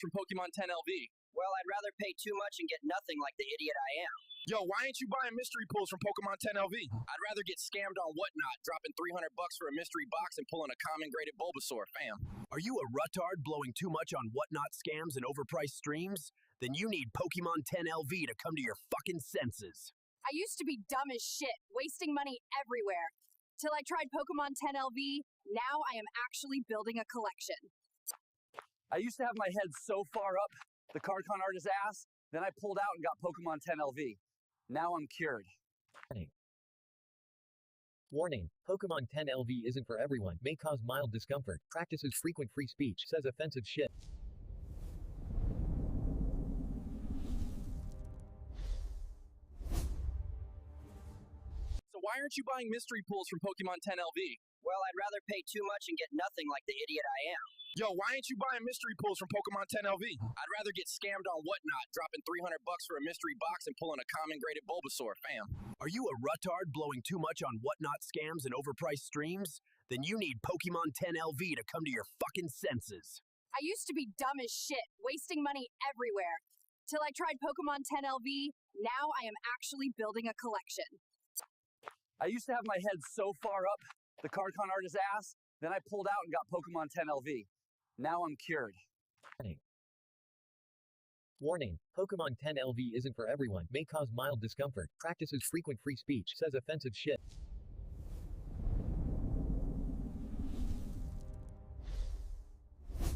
from Pokémon 10LV. Well, I'd rather pay too much and get nothing like the idiot I am. Yo, why ain't you buying mystery pulls from Pokémon 10LV? I'd rather get scammed on Whatnot, dropping $300 for a mystery box and pulling a common graded Bulbasaur, fam. Are you a ruttard blowing too much on Whatnot scams and overpriced streams? Then you need Pokémon 10LV to come to your fucking senses. I used to be dumb as shit, wasting money everywhere. Till I tried Pokémon 10LV, now I am actually building a collection. I used to have my head so far up the Cardcon artist's ass, then I pulled out and got Pokémon 10LV. Now I'm cured. Warning, Pokémon 10LV isn't for everyone, may cause mild discomfort, practices frequent free speech, says offensive shit. So why aren't you buying mystery pulls from Pokémon 10LV? Well, I'd rather pay too much and get nothing like the idiot I am. Yo, why ain't you buying mystery pulls from Pokémon 10LV? I'd rather get scammed on Whatnot, dropping $300 for a mystery box and pulling a common graded Bulbasaur, fam. Are you a ruttard blowing too much on Whatnot scams and overpriced streams? Then you need Pokémon 10LV to come to your fucking senses. I used to be dumb as shit, wasting money everywhere. Till I tried Pokémon 10LV, now I am actually building a collection. I used to have my head so far up the Cardcon artist's ass, then I pulled out and got Pokémon 10LV. Now I'm cured. Warning, Pokémon 10LV isn't for everyone, may cause mild discomfort, practices frequent free speech, says offensive shit. So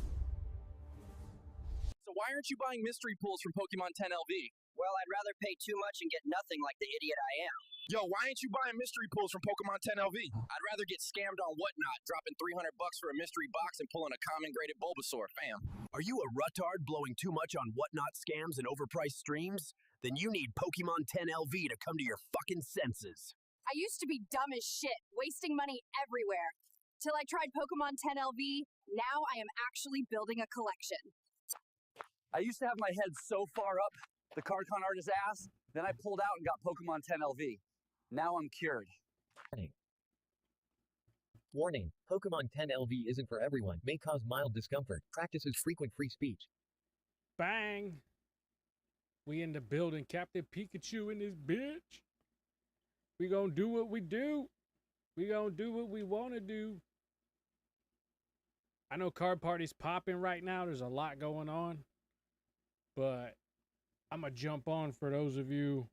why aren't you buying mystery pulls from Pokémon 10LV? Well, I'd rather pay too much and get nothing like the idiot I am. Yo, why ain't you buying mystery pulls from Pokémon 10LV? I'd rather get scammed on Whatnot, dropping $300 for a mystery box and pulling a common graded Bulbasaur, fam. Are you a ruttard blowing too much on Whatnot scams and overpriced streams? Then you need Pokémon 10LV to come to your fucking senses. I used to be dumb as shit, wasting money everywhere. Till I tried Pokémon 10LV, now I am actually building a collection. I used to have my head so far up the Cardcon artist's ass, then I pulled out and got Pokémon 10LV. Now I'm cured. Warning, Pokémon 10LV isn't for everyone, may cause mild discomfort, practices frequent free speech. Bang! We in the building, Captain Pikachu in this bitch. We gonna do what we do. We gonna do what we wanna do. I know card party's popping right now. There's a lot going on. But I'm gonna jump on for those of you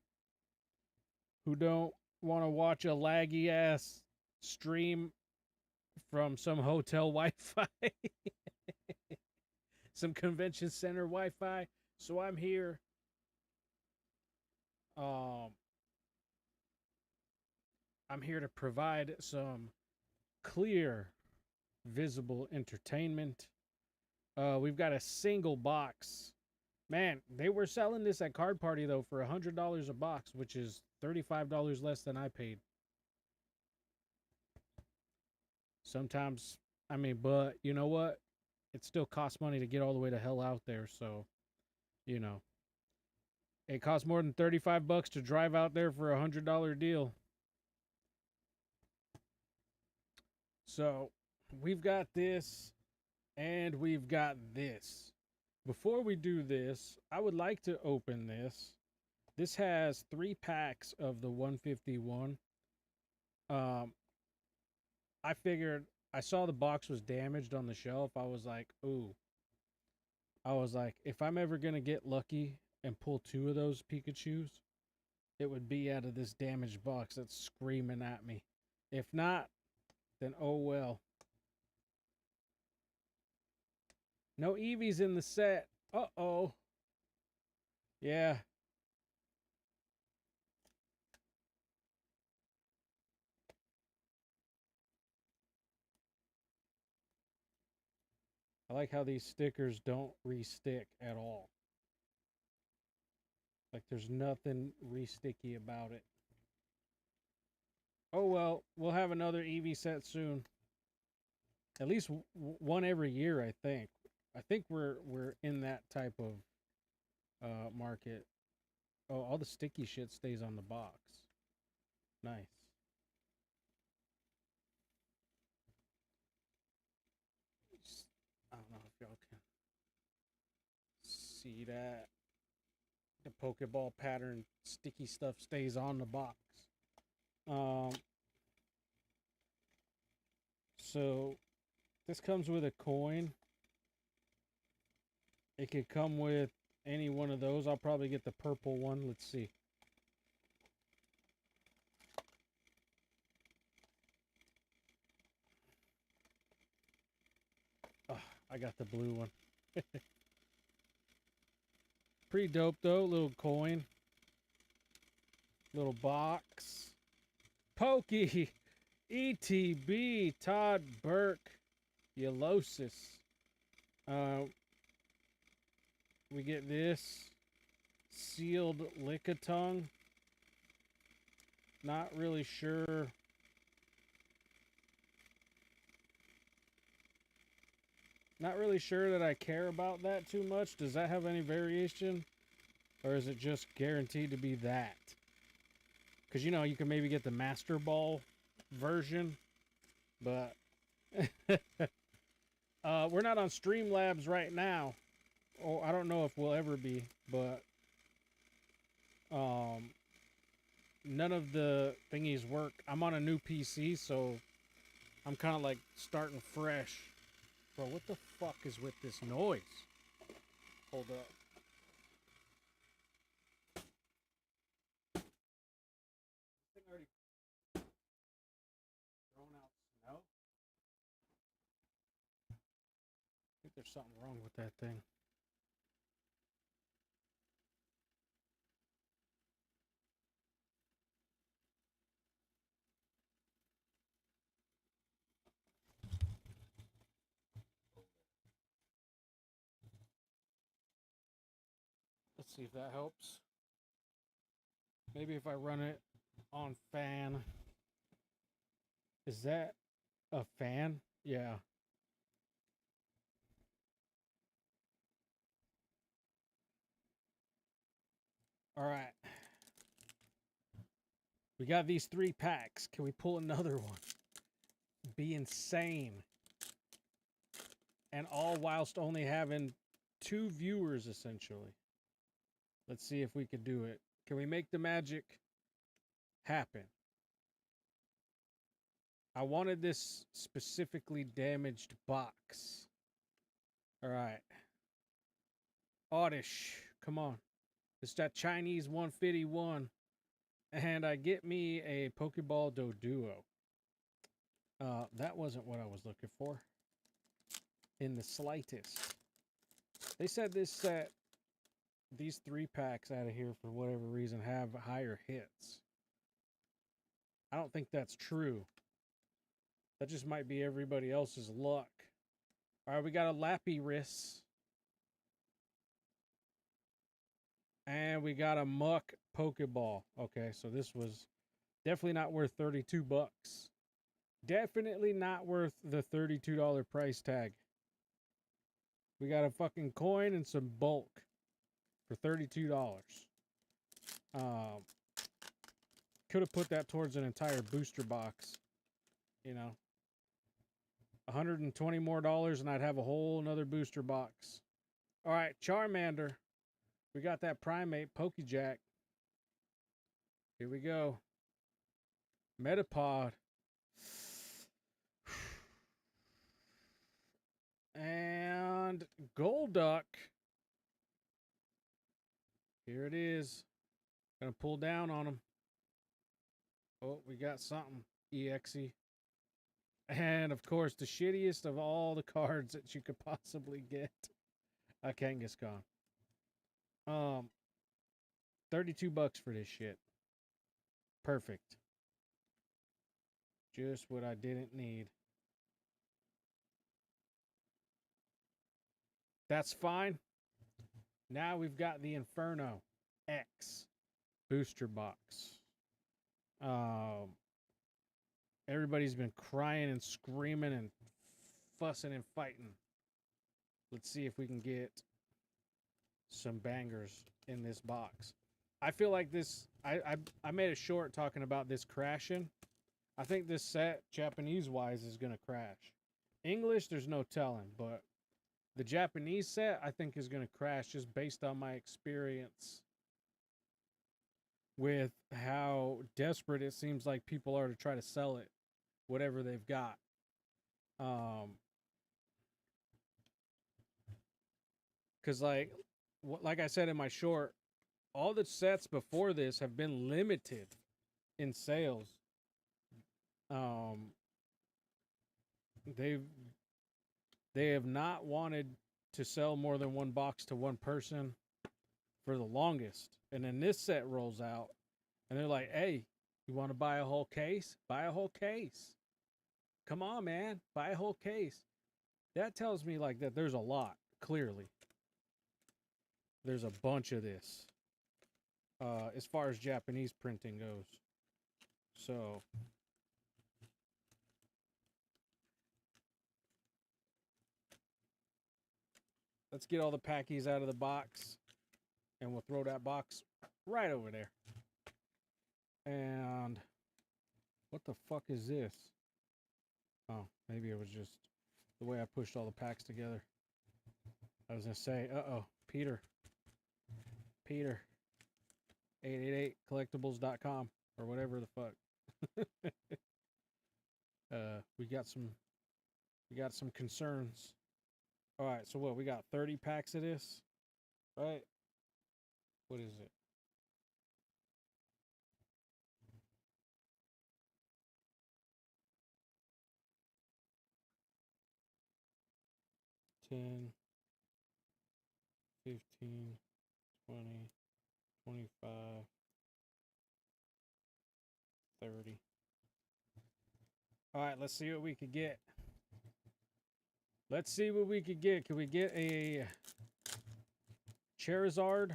who don't want to watch a laggy ass stream from some hotel Wi-Fi, some convention center Wi-Fi. So I'm here. I'm here to provide some clear, visible entertainment. We've got a single box. Man, they were selling this at Card Party, though, for $100 a box, which is $35 less than I paid. Sometimes, I mean, but you know what? It still costs money to get all the way to hell out there, so, you know. It costs more than $35 to drive out there for a $100 deal. So, we've got this, and we've got this. Before we do this, I would like to open this. This has 3 packs of the 151. I figured, I saw the box was damaged on the shelf. I was like, ooh. I was like, if I'm ever going to get lucky and pull 2 of those Pikachus, it would be out of this damaged box that's screaming at me. If not, then oh well. No Eevees in the set. Uh-oh. Yeah. I like how these stickers don't re-stick at all. Like there's nothing re-sticky about it. Oh well, we'll have another Eevee set soon. At least one every year, I think. I think we're in that type of market. Oh, all the sticky shit stays on the box. Nice. I don't know if y'all can. see that the Pokeball pattern sticky stuff stays on the box. So this comes with a coin. It could come with any one of those. I'll probably get the purple one. Let's see. Oh, I got the blue one. Pretty dope though. Little coin. Little box. Pokey. ETB. Todd Burke. Eulosis. We get this. Sealed Lickitung. Not really sure. Not really sure that I care about that too much. Does that have any variation? Or is it just guaranteed to be that? Because, you know, you can maybe get the Master Ball version. But we're not on Streamlabs right now. Oh, I don't know if we'll ever be. But none of the thingies work. I'm on a new PC, so I'm kind of like starting fresh. Bro, what the fuck is with this noise? Hold up. Thing already thrown out snow? I think there's something wrong with that thing. Let's see if that helps. Maybe if I run it on fan. Is that a fan? Yeah. All right. We got these 3 packs. Can we pull another one? Be insane. And all whilst only having 2 viewers, essentially. Let's see if we can do it. Can we make the magic happen? I wanted this specifically damaged box. All right. Oddish, come on. It's that Chinese 151. And I get me a Pokeball Doduo. That wasn't what I was looking for. In the slightest. They said this set, these 3 packs out of here, for whatever reason, have higher hits. I don't think that's true. That just might be everybody else's luck. All right, we got a Lapras. And we got a Muck Pokeball. Okay, so this was definitely not worth 32 bucks. Definitely not worth the $32 price tag. We got a fucking coin and some bulk for $32. Could have put that towards an entire booster box. You know. $120 more and I'd have a whole another booster box. All right, Charmander. We got that Primate Pokejack. Here we go. Metapod. And Golduck. Here it is. Gonna pull down on him. Oh, we got something. EXE. And of course, the shittiest of all the cards that you could possibly get. A Kangaskhan. 32 bucks for this shit. Perfect. Just what I didn't need. That's fine. Now we've got the Inferno X booster box. Everybody's been crying and screaming and fussing and fighting. Let's see if we can get some bangers in this box. I feel like this, I made a short talking about this crashing. I think this set, Japanese-wise, is going to crash. English, there's no telling, but The Japanese set, I think, is going to crash just based on my experience with how desperate it seems like people are to try to sell it, whatever they've got. Because like I said in my short, all the sets before this have been limited in sales. They have not wanted to sell more than one box to one person for the longest. And then this set rolls out and they're like, hey, you want to buy a whole case? Buy a whole case. Come on, man. Buy a whole case. That tells me like that there's a lot, clearly. There's a bunch of this. As far as Japanese printing goes. So let's get all the packies out of the box, and we'll throw that box right over there. And what the fuck is this? Oh, maybe it was just the way I pushed all the packs together. I was gonna say, Peter, 888collectibles.com or whatever the fuck. We got some concerns. All right, so what? We got 30 packs of this, right? What is it? $10, $15, $20, $25, $30. All right, let's see what we could get. Let's see what we could get. Can we get a Charizard?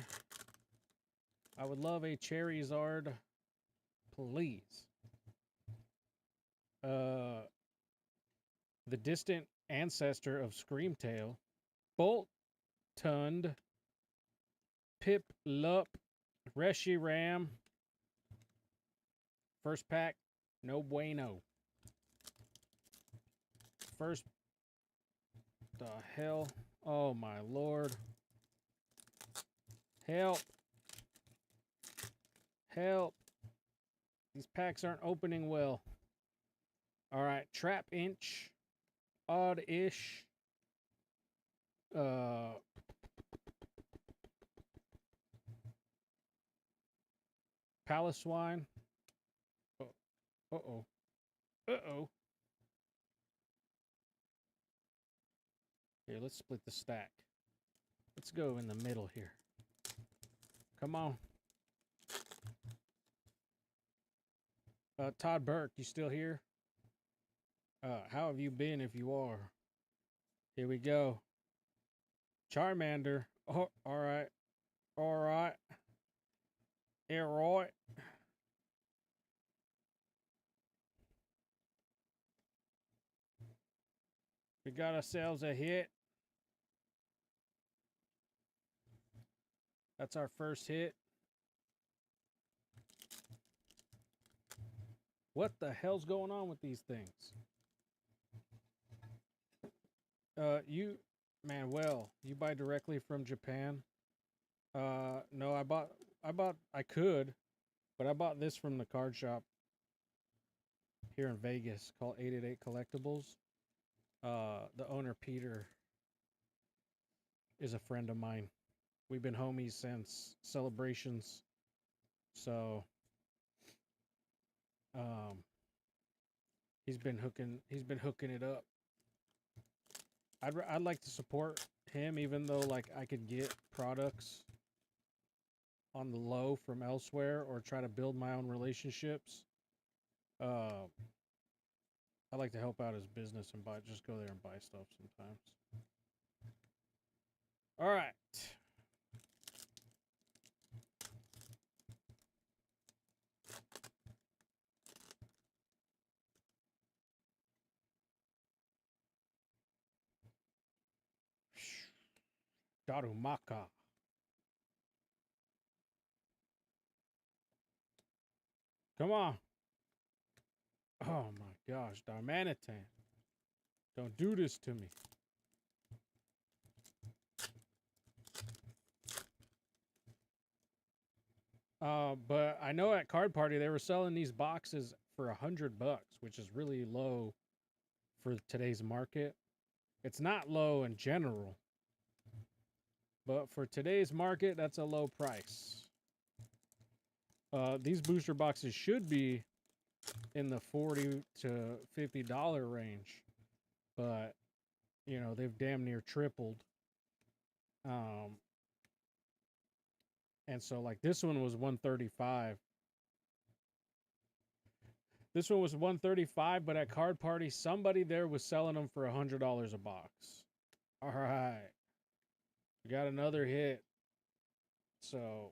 I would love a Charizard, please. The distant ancestor of Screamtail, Boltund, Piplup, Reshiram. First pack, no bueno. First, the hell? Oh my lord. Help. Help. These packs aren't opening well. All right, Trap Inch, Odd-ish. Pallaswine. Uh-oh. Uh-oh. Here, let's split the stack. Let's go in the middle here. Come on. Todd Burke, you still here? How have you been if you are? Here we go. Charmander. Oh, all right. All right. Yeah, right. We got ourselves a hit. That's our first hit. What the hell's going on with these things? Manuel, you buy directly from Japan? No, I could, but I bought this from the card shop here in Vegas called 888 Collectibles. The owner, Peter, is a friend of mine. We've been homies since Celebrations. So, he's been hooking it up. I'd like to support him, even though like I could get products on the low from elsewhere or try to build my own relationships. I like to help out his business and just go there and buy stuff sometimes. All right. Darumaka. Come on. Oh my gosh, Darmanitan. Don't do this to me. But I know at Card Party they were selling these boxes for $100, which is really low for today's market. It's not low in general, but for today's market, that's a low price. These booster boxes should be in the $40 to $50 range, but you know, they've damn near tripled. And so like this one was $135. This one was $135, but at Card Party, somebody there was selling them for $100 a box. All right. We got another hit. So,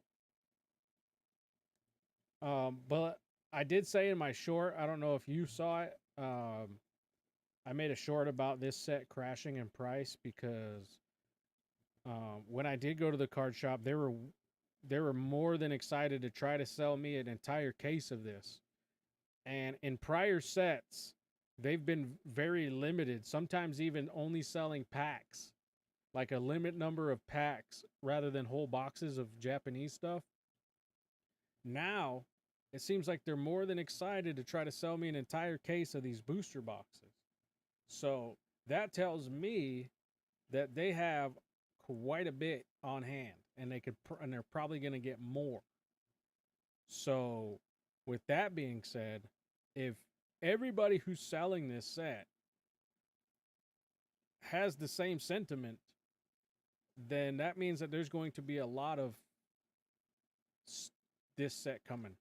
but I did say in my short, I don't know if you saw it. I made a short about this set crashing in price because when I did go to the card shop, they were more than excited to try to sell me an entire case of this. And in prior sets, they've been very limited, sometimes even only selling packs, like a limit number of packs rather than whole boxes of Japanese stuff. Now, it seems like they're more than excited to try to sell me an entire case of these booster boxes. So that tells me that they have quite a bit on hand, and they're probably going to get more. So with that being said, if everybody who's selling this set has the same sentiment, then that means that there's going to be a lot of this set coming.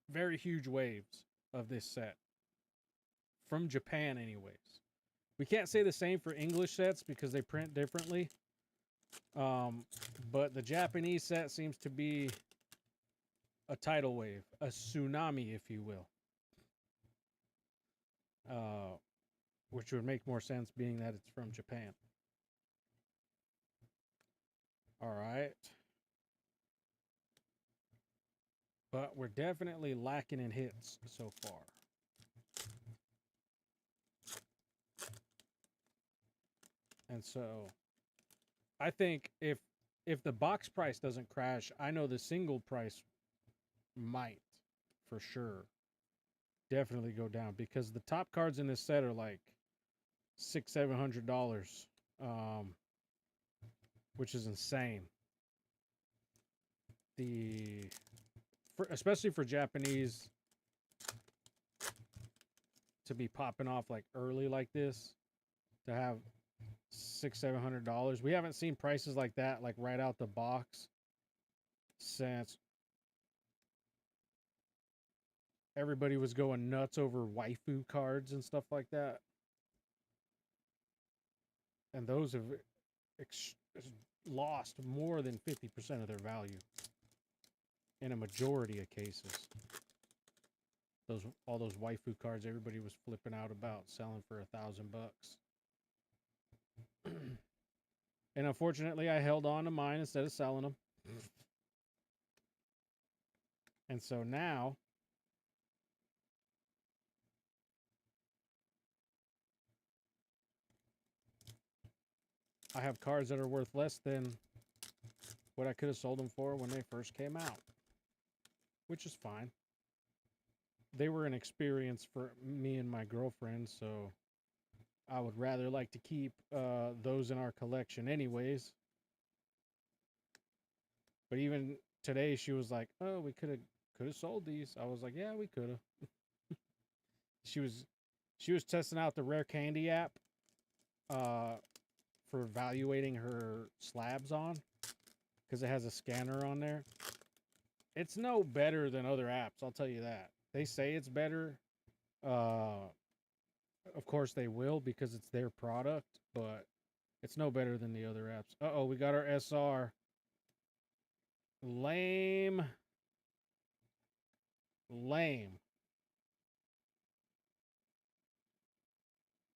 Very huge waves of this set. From Japan, anyways. We can't say the same for English sets because they print differently. But the Japanese set seems to be a tidal wave, a tsunami, if you will. Which would make more sense being that it's from Japan. All right. But we're definitely lacking in hits so far. And so I think if the box price doesn't crash, I know the single price might for sure definitely go down because the top cards in this set are like $600-700, which is insane. Especially for Japanese to be popping off like early like this, to have $600-700. We haven't seen prices like that like right out the box since everybody was going nuts over waifu cards and stuff like that. And those have lost more than 50% of their value in a majority of cases. All those waifu cards everybody was flipping out about selling for $1,000. And unfortunately, I held on to mine instead of selling them. And so now I have cards that are worth less than what I could have sold them for when they first came out, which is fine. They were an experience for me and my girlfriend, so I would rather like to keep those in our collection anyways. But even today, she was like, "Oh, we could have sold these." I was like, "Yeah, we could have." She was testing out the Rare Candy app for evaluating her slabs on, because it has a scanner on there. It's no better than other apps, I'll tell you that. They say it's better. Of course they will because it's their product, but it's no better than the other apps. Uh-oh, we got our SR. Lame.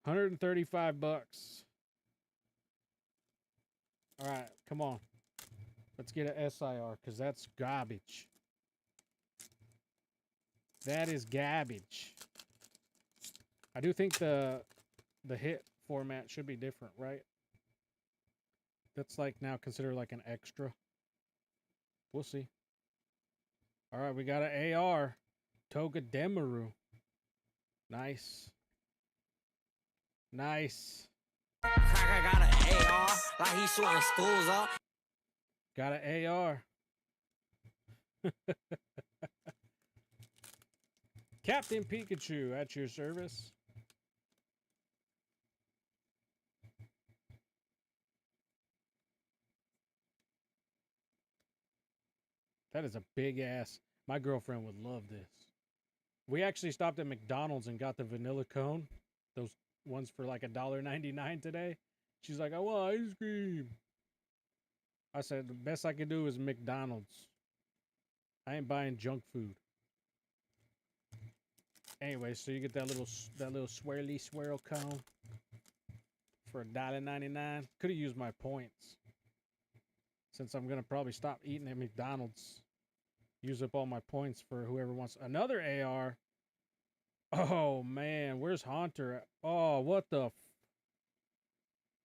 $135. All right, come on. Let's get an SIR because that's garbage. That is garbage. I do think the hit format should be different, right? That's like now considered like an extra. We'll see. All right, we got an AR. Toga Demaru. Nice. Nice. Cracker got an AR, like he's shooting schools up. Got an AR. Captain Pikachu at your service. That is a big ass. My girlfriend would love this. We actually stopped at McDonald's and got the vanilla cone. Those ones for like $1.99 today. She's like, I want ice cream. I said, the best I could do is McDonald's. I ain't buying junk food. Anyway, so you get that little swirly swirl cone for $1.99. Could have used my points. Since I'm going to probably stop eating at McDonald's. Use up all my points for whoever wants another AR. Oh, man. Where's Haunter? Oh, what the...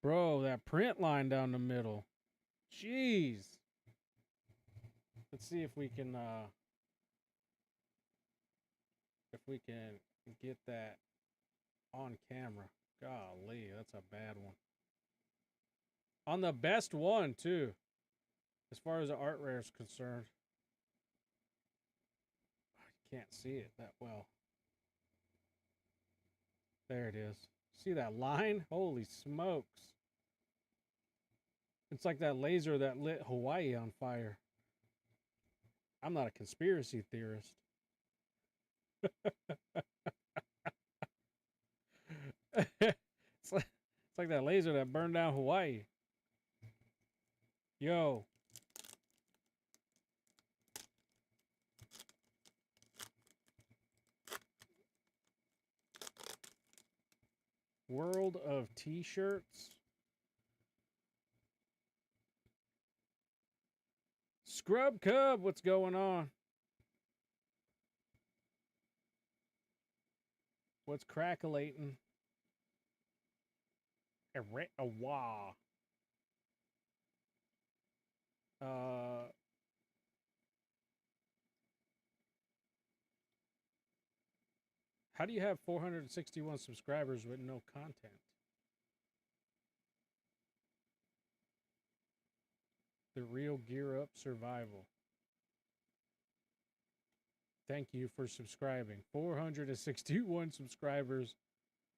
Bro, that print line down the middle. Jeez. Let's see if we can... if we can get that on camera. Golly, that's a bad one. On the best one, too. As far as the art rare is concerned. I can't see it that well. There it is. See that line? Holy smokes. It's like that laser that lit Hawaii on fire. I'm not a conspiracy theorist. It's like that laser that burned down Hawaii. Yo. World of T-shirts. Scrub Cub, what's going on? What's crackalating? A wah. How do you have 461 subscribers with no content? The Real Gear Up Survival. Thank you for subscribing. 461 subscribers.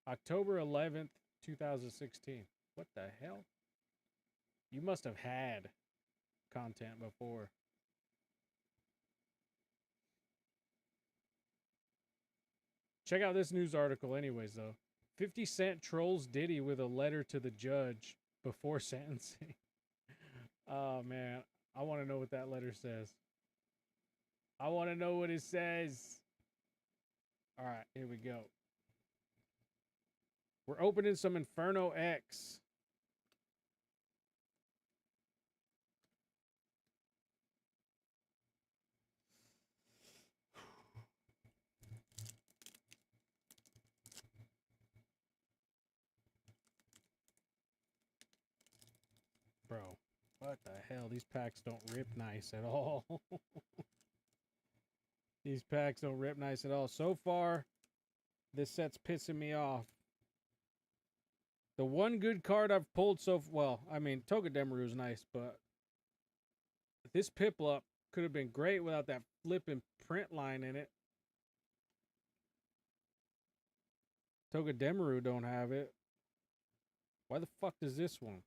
October 11th, 2016. What the hell? You must have had content before. Check out this news article anyways, though. 50 Cent trolls Diddy with a letter to the judge before sentencing. Oh, man. I want to know what that letter says. I want to know what it says. All right, here we go. We're opening some Inferno X. Bro, what the hell? These packs don't rip nice at all. These packs don't rip nice at all. So far, this set's pissing me off. The one good card I've pulled well, I mean, Toga Demaru is nice, but this Piplup could have been great without that flipping print line in it. Toga Demaru don't have it. Why the fuck does this one?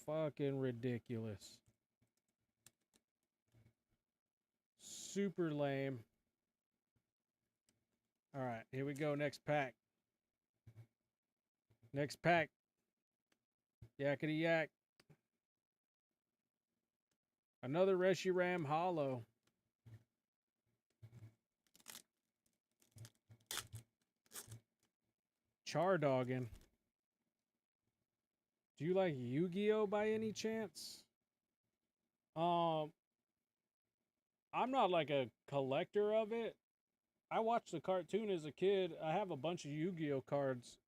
Fucking ridiculous. Super lame. All right, here we go. Next pack. Next pack. Yakety yak. Another Reshiram Hollow. Chardoggin. Do you like Yu-Gi-Oh by any chance? I'm not like a collector of it. I watched the cartoon as a kid. I have a bunch of Yu-Gi-Oh cards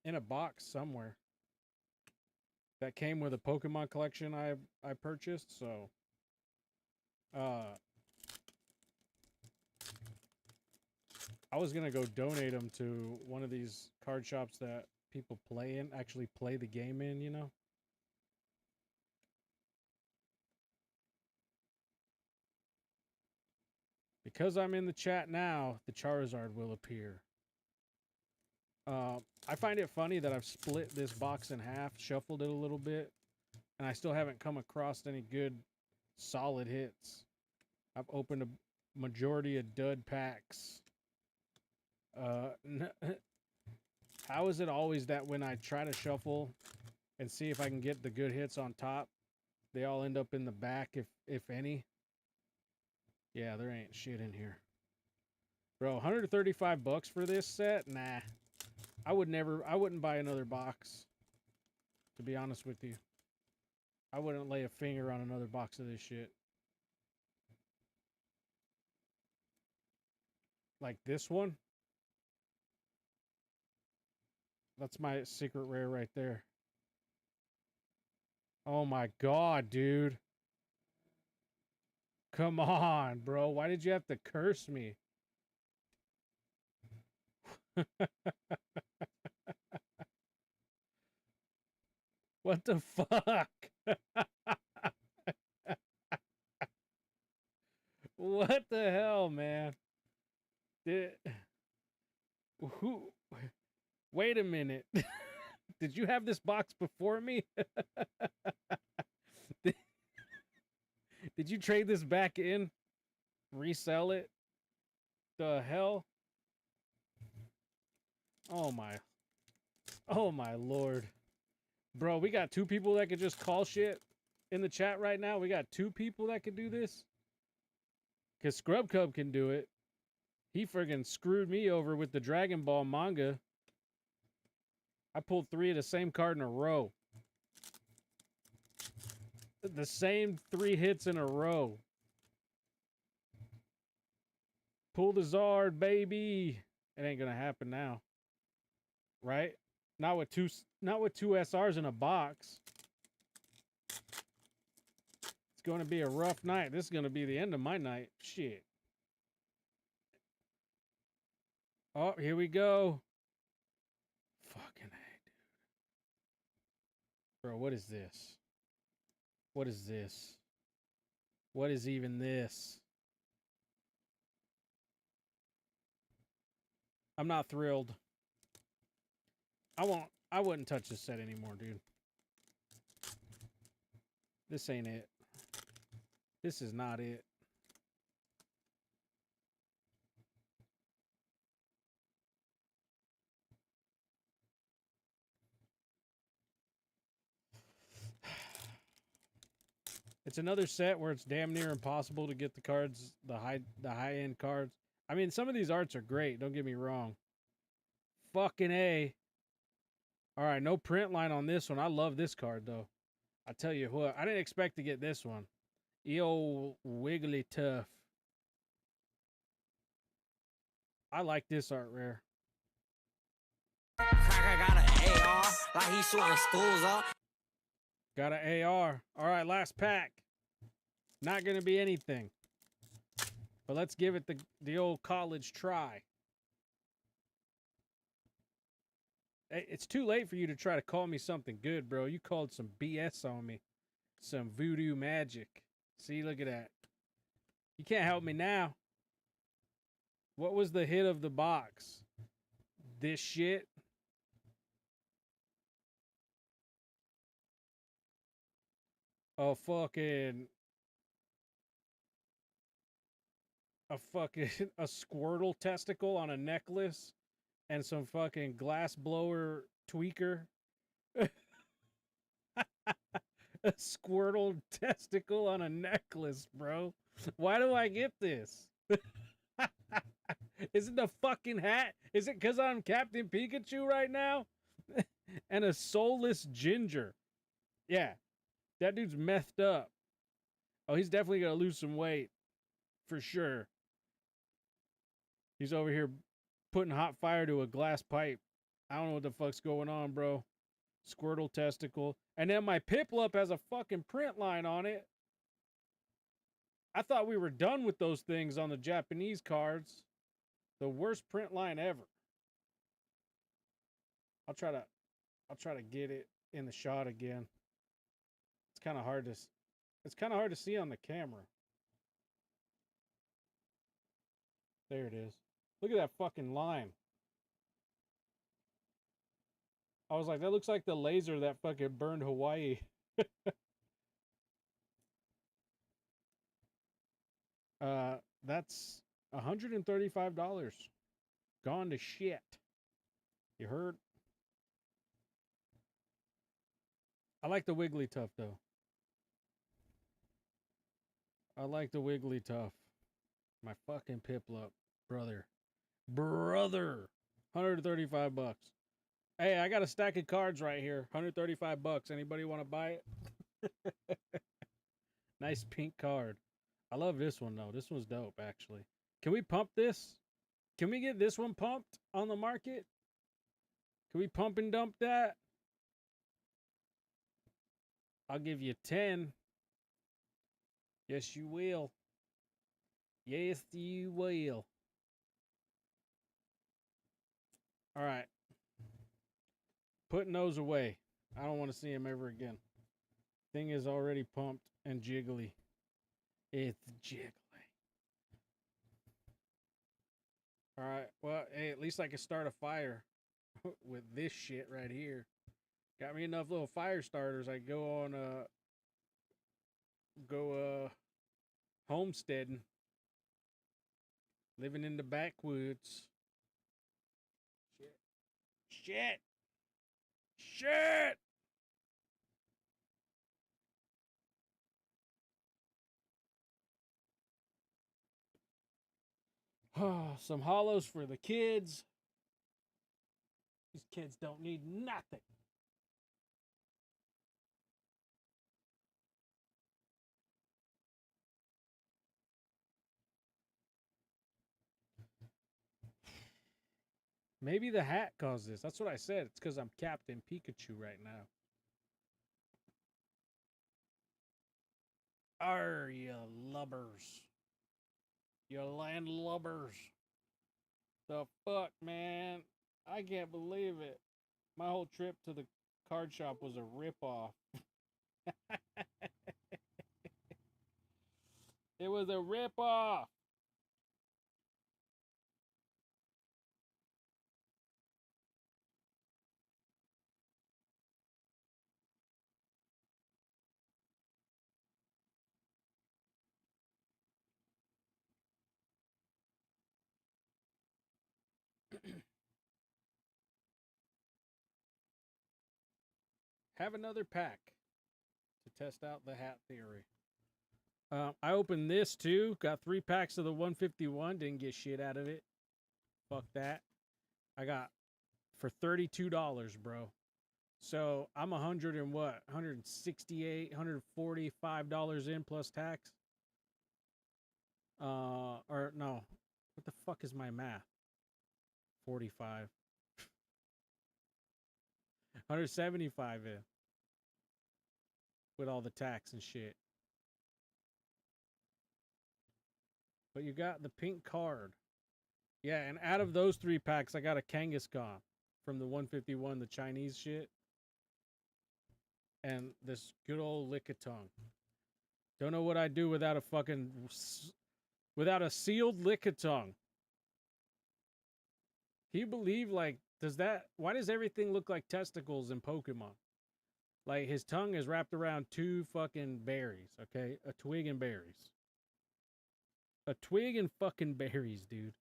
in a box somewhere. that came with a Pokemon collection I purchased, so I was gonna go donate them to one of these card shops that people play in, actually play the game in, you know? Because I'm in the chat now, the Charizard will appear. I find it funny that I've split this box in half, shuffled it a little bit, and I still haven't come across any good, solid hits. I've opened a majority of dud packs. How is it always that when I try to shuffle and see if I can get the good hits on top, they all end up in the back, if any? Yeah, there ain't shit in here. Bro, 135 bucks for this set? Nah. I wouldn't buy another box. To be honest with you. I wouldn't lay a finger on another box of this shit. Like this one? That's my secret rare right there. Oh my god, dude. Come on, bro. Why did you have to curse me? What the fuck? What the hell, man? Who? Wait a minute. Did you have this box before me? Did you trade this back in? Resell it? The hell? Oh my lord. Bro, we got 2 people that could just call shit in the chat right now. We got 2 people that could do this. Because Scrub Cub can do it. He friggin' screwed me over with the Dragon Ball manga. I pulled 3 of the same card in a row. The same 3 hits in a row. Pull the Zard, baby. It ain't gonna happen now. Right? Not with two SRs in a box. It's going to be a rough night. This is going to be the end of my night. Shit. Oh, here we go. Fucking A, dude. Bro, what is this? What is this? What is even this? I'm not thrilled. I wouldn't touch this set anymore, dude. This ain't it. This is not it. It's another set where it's damn near impossible to get the cards, the high-end cards. I mean, some of these arts are great, don't get me wrong. Fucking A. All right, no print line on this one. I love this card, though. I tell you what, I didn't expect to get this one. E.O. Wiggly Tough. I like this art rare. Cracker got an AR, like he shooting schools up. Got an AR. All right, last pack. Not going to be anything. But let's give it the old college try. Hey, it's too late for you to try to call me something good, bro. You called some BS on me. Some voodoo magic. See, look at that. You can't help me now. What was the hit of the box? This shit? A fucking a Squirtle testicle on a necklace and some fucking glass blower tweaker. A Squirtle testicle on a necklace, bro. Why do I get this? Is it the fucking hat? Is it because I'm Captain Pikachu right now? And a soulless ginger. Yeah, that dude's methed up. Oh, he's definitely going to lose some weight. For sure. He's over here putting hot fire to a glass pipe. I don't know what the fuck's going on, bro. Squirtle testicle. And then my Piplup has a fucking print line on it. I thought we were done with those things on the Japanese cards. The worst print line ever. I'll try to get it in the shot again. It's kind of hard to see on the camera. There it is. Look at that fucking line. I was like, that looks like the laser that fucking burned Hawaii. That's $135. Gone to shit. You heard? I like the Wigglytuff though. I like the Wigglytuff. My fucking Piplup, brother. Brother. $135. Hey, I got a stack of cards right here. $135. Anybody want to buy it? Nice pink card. I love this one though. This one's dope actually. Can we pump this? Can we get this one pumped on the market? Can we pump and dump that? I'll give you 10. Yes, you will. Yes, you will. All right. Putting those away. I don't want to see them ever again. Thing is already pumped and jiggly. It's jiggly. All right. Well, hey, at least I can start a fire with this shit right here. Got me enough little fire starters. I go on homesteading. Living in the backwoods. Shit. Shit. Some hollows for the kids. These kids don't need nothing. Maybe the hat caused this. That's what I said. It's because I'm Captain Pikachu right now. Arr, you lubbers. You landlubbers. The fuck, man? I can't believe it. My whole trip to the card shop was a ripoff. It was a ripoff. Have another pack to test out the hat theory. I opened this too. Got 3 packs of the 151. Didn't get shit out of it. Fuck that. I got for $32, bro. So I'm 100 and what? 168, $145 in plus tax. Or no. What the fuck is my math? 45. 175 in. With all the tax and shit. But you got the pink card. Yeah, and out of those 3 packs, I got a Kangaskhan from the 151, the Chinese shit. And this good old Lickitung. Don't know what I'd do without a fucking... without a sealed Lickitung. Can you believe, like, does that... Why does everything look like testicles in Pokemon? Like, his tongue is wrapped around 2 fucking berries, okay? A twig and berries. A twig and fucking berries, dude.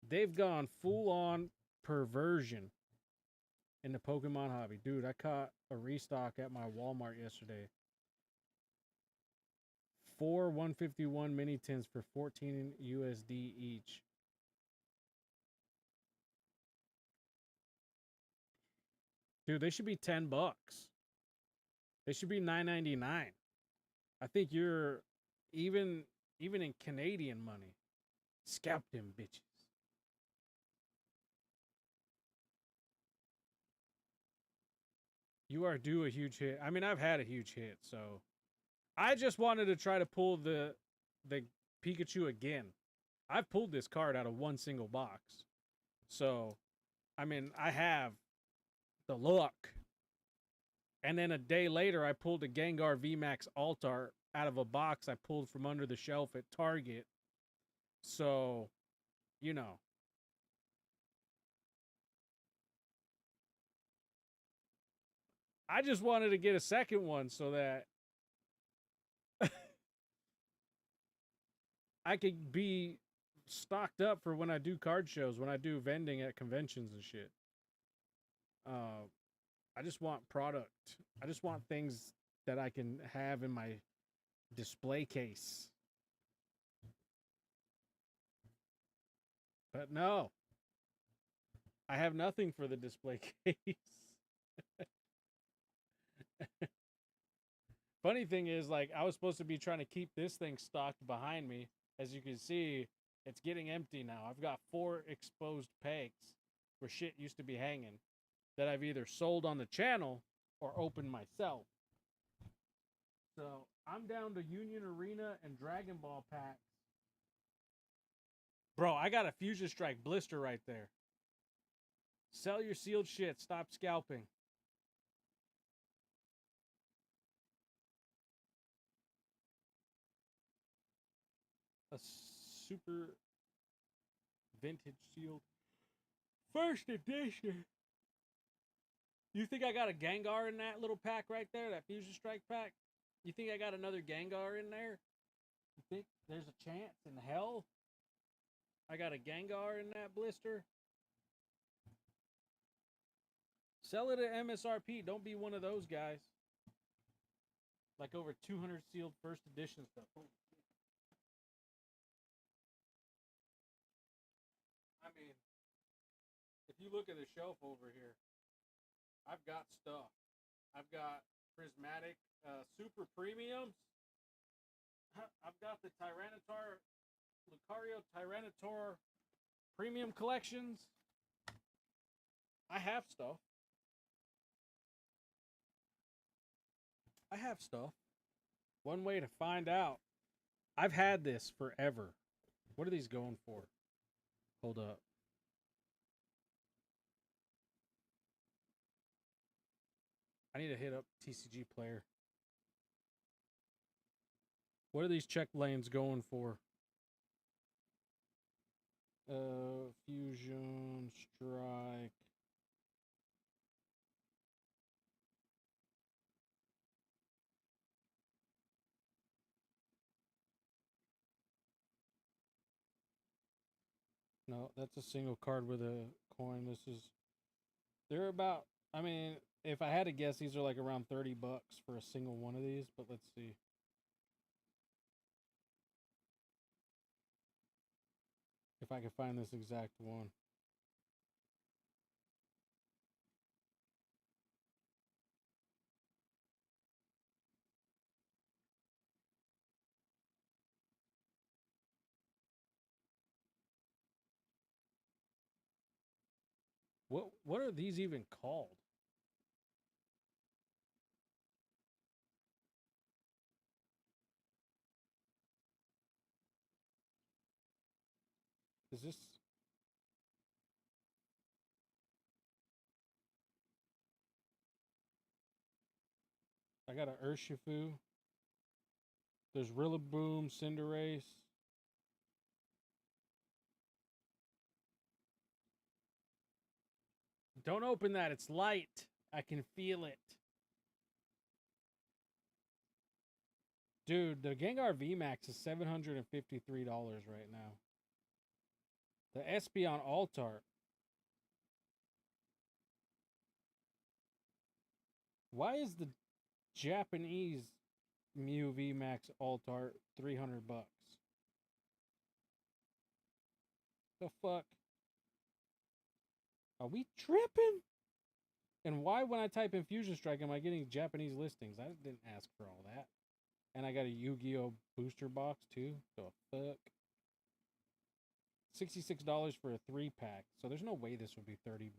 They've gone full-on perversion in the Pokemon hobby. Dude, I caught a restock at my Walmart yesterday. 4 151 mini tins for 14 USD each. Dude, they should be $10. They should be $9.99. I think you're even in Canadian money. Scalp them bitches. You are due a huge hit. I mean, I've had a huge hit, so I just wanted to try to pull the Pikachu again. I've pulled this card out of one single box. So, I mean, I have the luck. And then a day later, I pulled a Gengar VMAX Altar out of a box I pulled from under the shelf at Target. So, you know. I just wanted to get a second one so that I could be stocked up for when I do card shows, when I do vending at conventions and shit. I just want product. I just want things that I can have in my display case. But no. I have nothing for the display case. Funny thing is, like, I was supposed to be trying to keep this thing stocked behind me. As you can see, it's getting empty now. I've got 4 exposed pegs where shit used to be hanging that I've either sold on the channel or opened myself. So I'm down to Union Arena and Dragon Ball packs. Bro, I got a Fusion Strike blister right there. Sell your sealed shit. Stop scalping. A super vintage sealed first edition. You think I got a Gengar in that little pack right there? That Fusion Strike pack? You think I got another Gengar in there? You think there's a chance in hell I got a Gengar in that blister? Sell it at MSRP. Don't be one of those guys. Like over 200 sealed first edition stuff. Holy shit. I mean, if you look at the shelf over here, I've got stuff. I've got prismatic super premiums. I've got the Tyranitar, Lucario Tyranitar premium collections. I have stuff. I have stuff. One way to find out. I've had this forever. What are these going for? Hold up. I need to hit up TCG Player. What are these check lanes going for? Fusion Strike. No, that's a single card with a coin. This is... They're about... I mean, if I had to guess, these are like around $30 for a single one of these, but let's see. If I can find this exact one. What are these even called? Is this... I got an Urshifu. There's Rillaboom, Cinderace. Don't open that. It's light. I can feel it. Dude, the Gengar VMAX is $753 right now. The Espeon Altar. Why is the Japanese Mew VMAX Altar $300? The fuck? Are we tripping? And why, when I type in Fusion Strike, am I getting Japanese listings? I didn't ask for all that. And I got a Yu-Gi-Oh! Booster box, too. The fuck? $66 for a 3-pack. So there's no way this would be $30.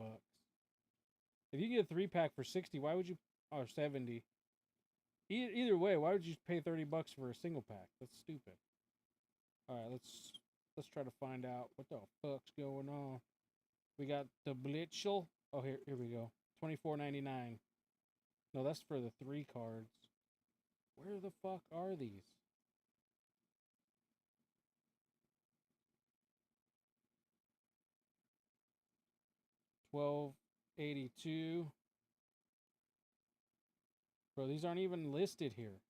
If you get a 3-pack for $60, why would you or 70. Either way, why would you pay 30 bucks for a single pack? That's stupid. All right, let's try to find out what the fuck's going on. We got the Blitzel. Oh, here we go. $24.99. No, that's for the 3 cards. Where the fuck are these? $12.82. Bro, these aren't even listed here.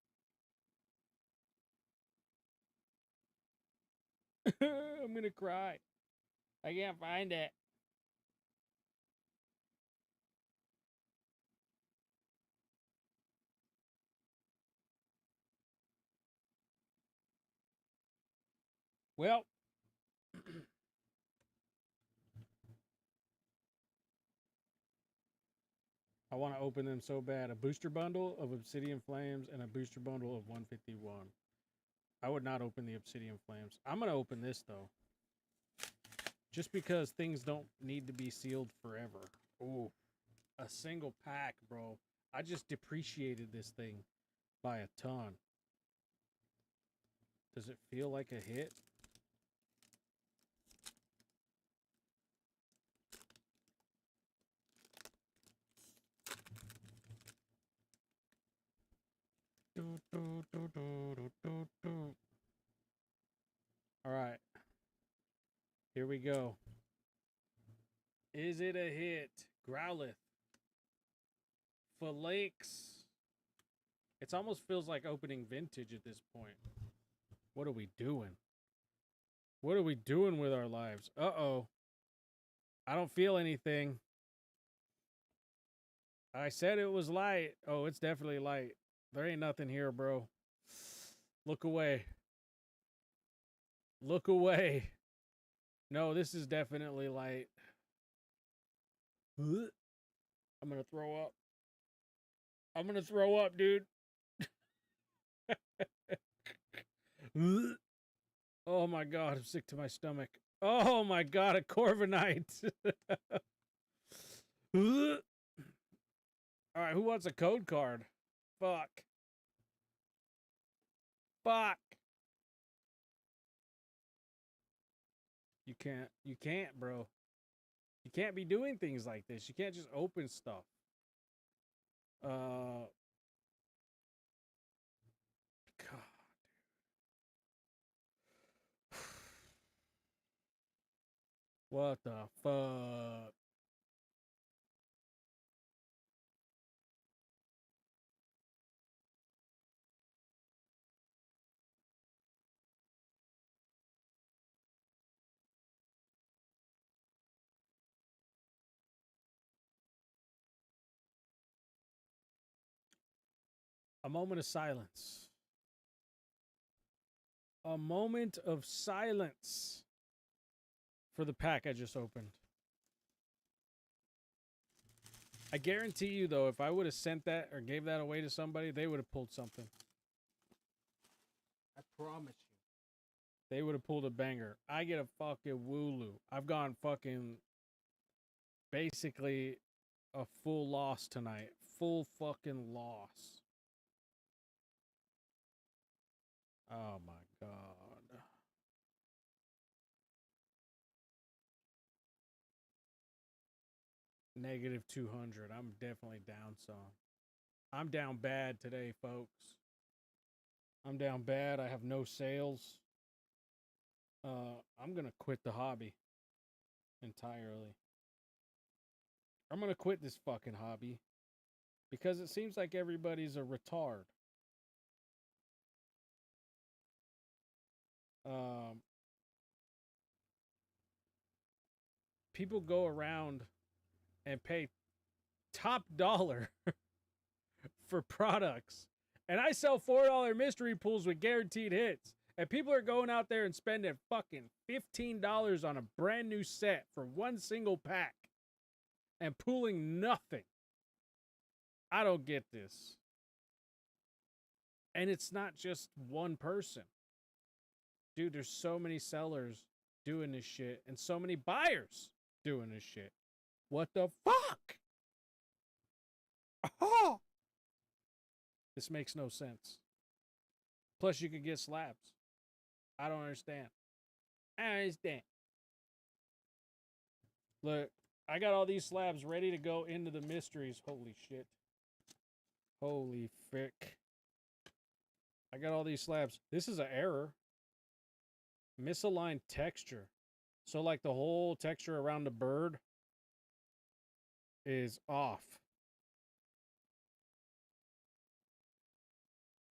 I'm gonna cry. I can't find it. Well, I want to open them so bad. A booster bundle of Obsidian Flames and a booster bundle of 151. I would not open the Obsidian Flames. I'm going to open this, though. Just because things don't need to be sealed forever. Ooh, a single pack, bro. I just depreciated this thing by a ton. Does it feel like a hit? All right. Here we go. Is it a hit? Growlithe. Phalanx. It almost feels like opening vintage at this point. What are we doing? What are we doing with our lives? Uh-oh. I don't feel anything. I said it was light. Oh, it's definitely light. There ain't nothing here, bro. Look away. Look away. No, this is definitely light. I'm gonna throw up. I'm gonna throw up, dude. Oh my god, I'm sick to my stomach. Oh my god, a Corviknight. Alright, who wants a code card? Fuck. Fuck. You can't, bro. You can't be doing things like this. You can't just open stuff. God. What the fuck? A moment of silence. A moment of silence for the pack I just opened. I guarantee you, though, if I would have sent that or gave that away to somebody, they would have pulled something. I promise you. They would have pulled a banger. I get a fucking Wooloo. I've gone fucking basically a full loss tonight. Full fucking loss. Oh my god. Negative 200. I'm definitely down some. I'm down bad today, folks. I'm down bad. I have no sales. I'm gonna quit the hobby entirely. I'm gonna quit this fucking hobby because it seems like everybody's a retard. People go around and pay top dollar for products, and I sell $4 mystery pools with guaranteed hits, and people are going out there and spending fucking $15 on a brand new set for one single pack and pooling nothing. I don't get this. And it's not just one person. Dude, there's so many sellers doing this shit and so many buyers doing this shit. What the fuck? Oh! This makes no sense. Plus, you could get slabs. I don't understand. I don't understand. Look, I got all these slabs ready to go into the mysteries. Holy shit. Holy frick. I got all these slabs. This is an error. Misaligned texture. So, like, the whole texture around the bird is off.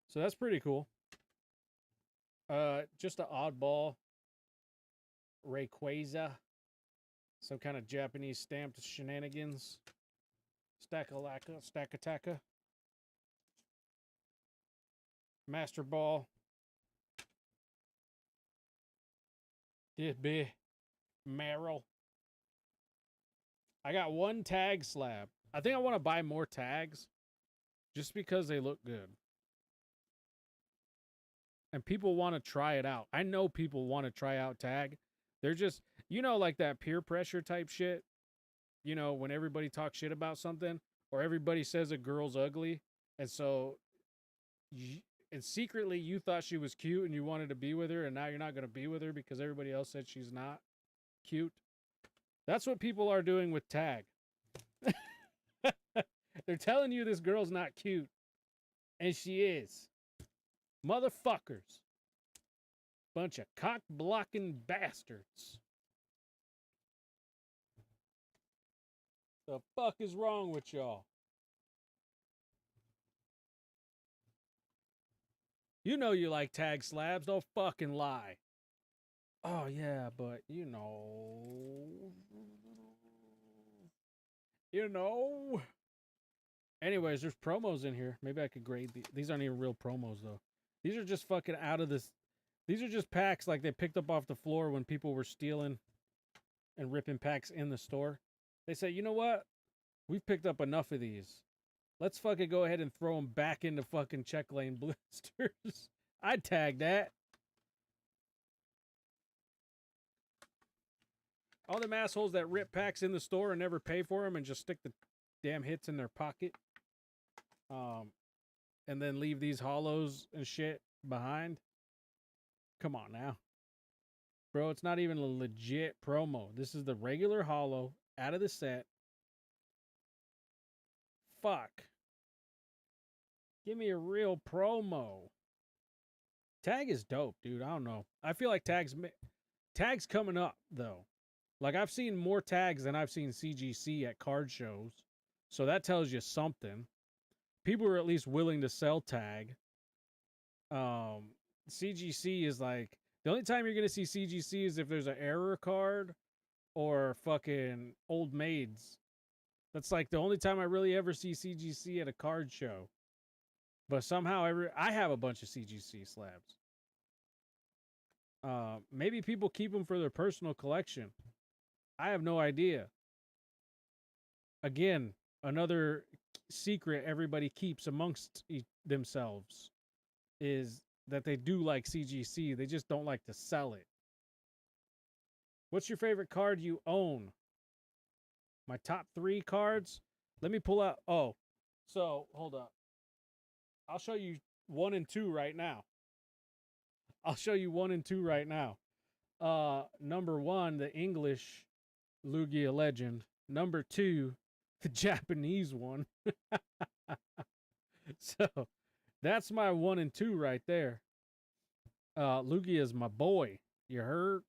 So that's pretty cool. Just an oddball Rayquaza. Some kind of Japanese stamped shenanigans. Stack-a-lacka, stack-a-tacka. Master Ball. This be Meryl. I got one tag slab. I think I want to buy more tags just because they look good. And people want to try it out. I know people want to try out tag. They're just, you know, like that peer pressure type shit. You know, when everybody talks shit about something or everybody says a girl's ugly. And so, and secretly you thought she was cute and you wanted to be with her. And now you're not going to be with her because everybody else said she's not cute. That's what people are doing with tag. They're telling you this girl's not cute. And she is. Motherfuckers. Bunch of cock-blocking bastards. The fuck is wrong with y'all? You know you like tag slabs. Don't fucking lie. Oh, yeah, but you know. You know. Anyways, there's promos in here. Maybe I could grade these. These aren't even real promos, though. These are just fucking out of this. These are just packs like they picked up off the floor when people were stealing and ripping packs in the store. They say, you know what? We've picked up enough of these. Let's fucking go ahead and throw them back into fucking check lane blisters. I'd tag that. All them assholes that rip packs in the store and never pay for them and just stick the damn hits in their pocket. And then leave these hollows and shit behind. Come on now. Bro, it's not even a legit promo. This is the regular hollow out of the set. Fuck. Give me a real promo. Tag is dope, dude. I don't know. I feel like tag's coming up, though. Like, I've seen more tags than I've seen CGC at card shows. So that tells you something. People are at least willing to sell tag. CGC is like, the only time you're going to see CGC is if there's an error card or fucking old maids. That's like the only time I really ever see CGC at a card show. But somehow I have a bunch of CGC slabs. Maybe people keep them for their personal collection. I have no idea. Again, another secret everybody keeps amongst themselves is that they do like CGC. They just don't like to sell it. What's your favorite card you own? My top 3 cards? Let me pull out. Oh, so hold up. I'll show you 1 and 2 right now. Number 1, the English Lugia Legend. Number 2, the Japanese one. So that's my 1 and 2 right there. Lugia is my boy. You heard?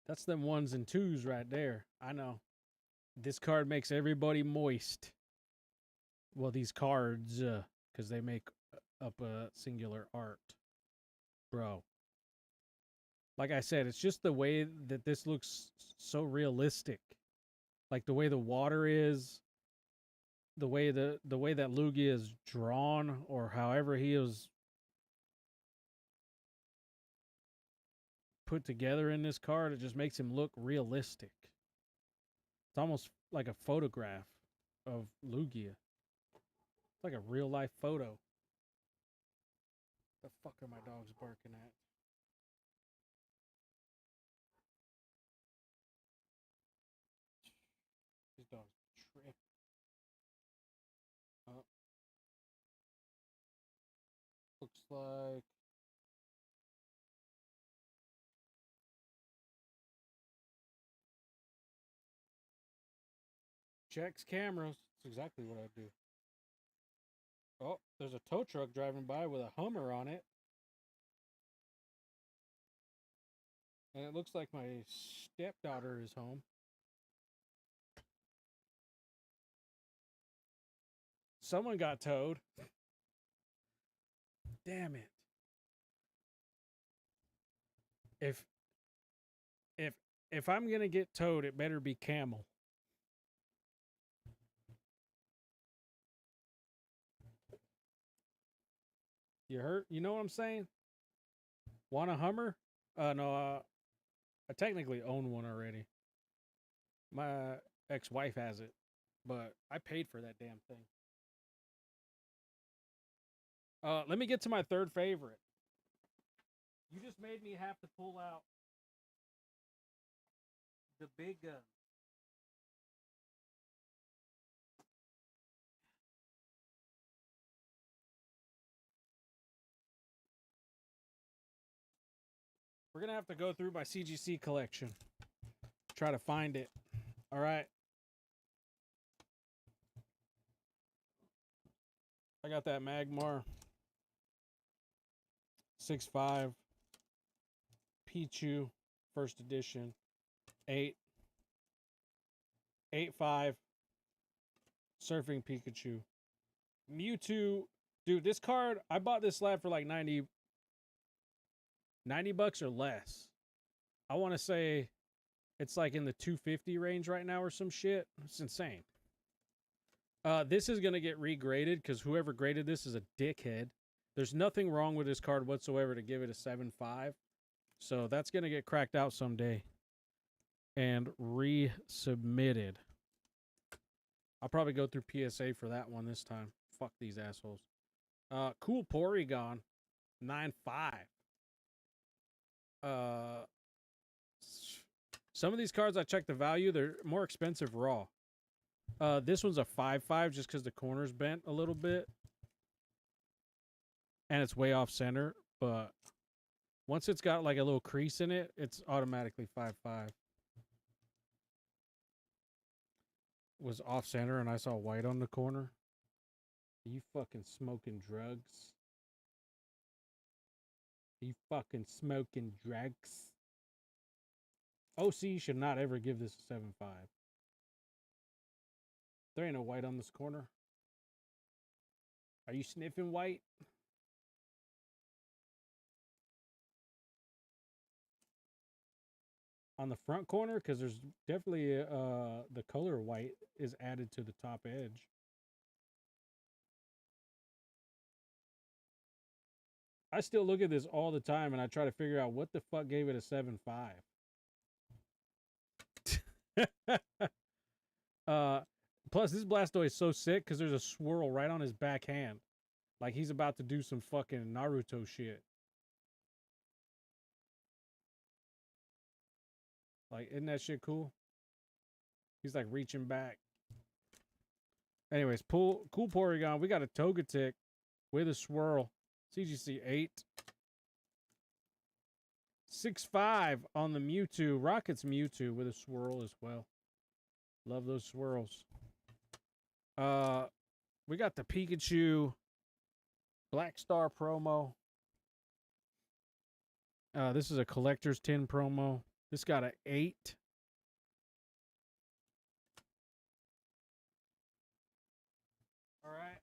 That's them 1s and 2s right there. I know. This card makes everybody moist. Well, these cards, because they make up a singular art. Bro. Like I said, it's just the way that this looks so realistic. Like the way the water is, the way that Lugia is drawn, or however he is put together in this card, it just makes him look realistic. It's almost like a photograph of Lugia. It's like a real life photo. The fuck are my dogs barking at? like checks cameras. That's exactly what I do. Oh, there's a tow truck driving by with a Hummer on it. And it looks like my stepdaughter is home. Someone got towed. Damn it. If I'm gonna get towed, it better be camel. You hurt? You know what I'm saying? Want a Hummer? No, I technically own one already. My ex-wife has it, but I paid for that damn thing. Let me get to my third favorite. You just made me have to pull out the big gun. We're going to have to go through my CGC collection. Try to find it. All right. I got that Magmar 6.5 Pichu first edition 8.5 Surfing Pikachu. Mewtwo. Dude, this card, I bought this slab for like 90 bucks or less. I want to say it's like in the 250 range right now or some shit. It's insane. This is going to get regraded because whoever graded this is a dickhead. There's nothing wrong with this card whatsoever to give it a 7.5. So that's going to get cracked out someday and resubmitted. I'll probably go through PSA for that one this time. Fuck these assholes. Cool Porygon 9.5. Some of these cards I checked the value, they're more expensive raw. This one's a 5.5 just because the corner's bent a little bit. And it's way off center, but once it's got like a little crease in it, it's automatically 5.5. Was off center and I saw white on the corner. Are you fucking smoking drugs? Are you fucking smoking drugs? OC should not ever give this a 7.5. There ain't no white on this corner. Are you sniffing white? On the front corner, because there's definitely the color white is added to the top edge. I still look at this all the time and I try to figure out what the fuck gave it a 7.5. Plus this Blastoise is so sick because there's a swirl right on his backhand. Like he's about to do some fucking Naruto shit. Like, isn't that shit cool? He's like reaching back. Anyways, cool Porygon. We got a Togetic with a swirl. CGC 8. 6.5 on the Mewtwo. Rocket's Mewtwo with a swirl as well. Love those swirls. We got the Pikachu Black Star promo. This is a collector's tin promo. This got an 8. All right.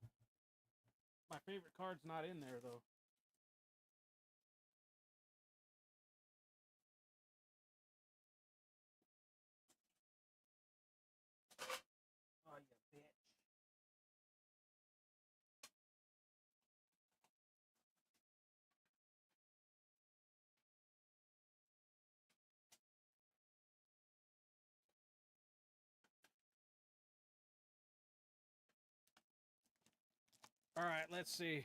My favorite card's not in there, though. Oh, you bitch. All right, let's see.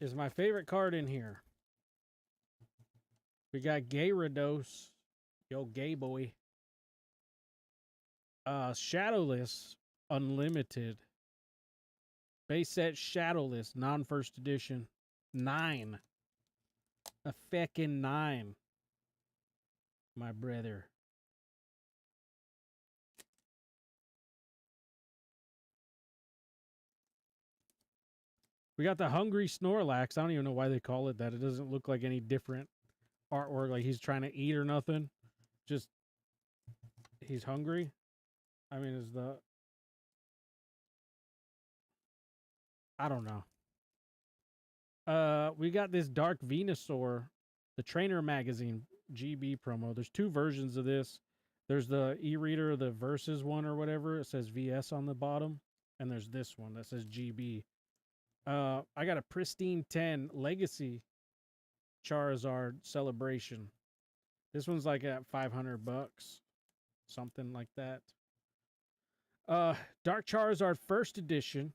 Is my favorite card in here? We got Gyarados. Yo, gay boy. Shadowless Unlimited. Base set shadowless, non-first edition. 9. A feckin' 9. My brother. We got the Hungry Snorlax. I don't even know why they call it that. It doesn't look like any different artwork, like he's trying to eat or nothing. Just, he's hungry. I mean, is the... I don't know. We got this Dark Venusaur, the Trainer Magazine GB promo. There's 2 versions of this. There's the e-reader, the Versus one or whatever. It says VS on the bottom. And there's this one that says GB. I got a Pristine 10 Legacy Charizard Celebration. This one's like at $500. Something like that. Dark Charizard First Edition.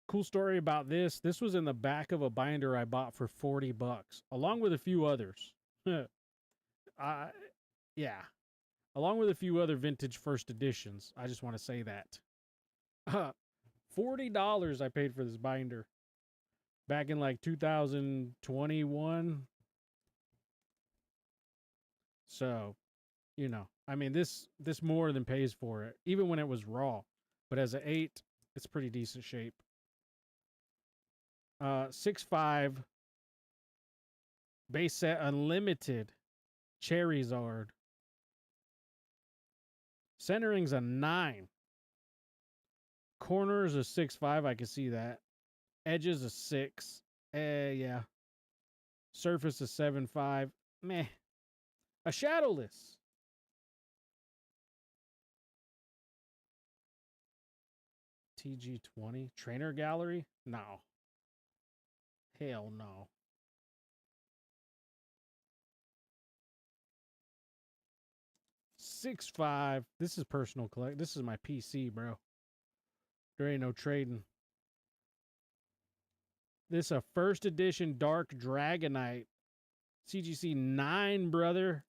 Cool story about this. This was in the back of a binder I bought for $40, along with a few others. Yeah. Along with a few other vintage first editions. I just want to say that. $40 I paid for this binder. Back in like 2021. So, you know, I mean, this more than pays for it, even when it was raw. But as an 8, it's pretty decent shape. 6.5 base set unlimited Charizard. Centering's a 9. Corners a 6.5. I can see that. Edges a 6. Yeah. Surface a 7.5. Meh. A shadowless. TG20. Trainer gallery? No. Hell no. $6.5. This is personal collect. This is my PC, bro. There ain't no trading. This is a first edition Dark Dragonite. CGC 9, brother.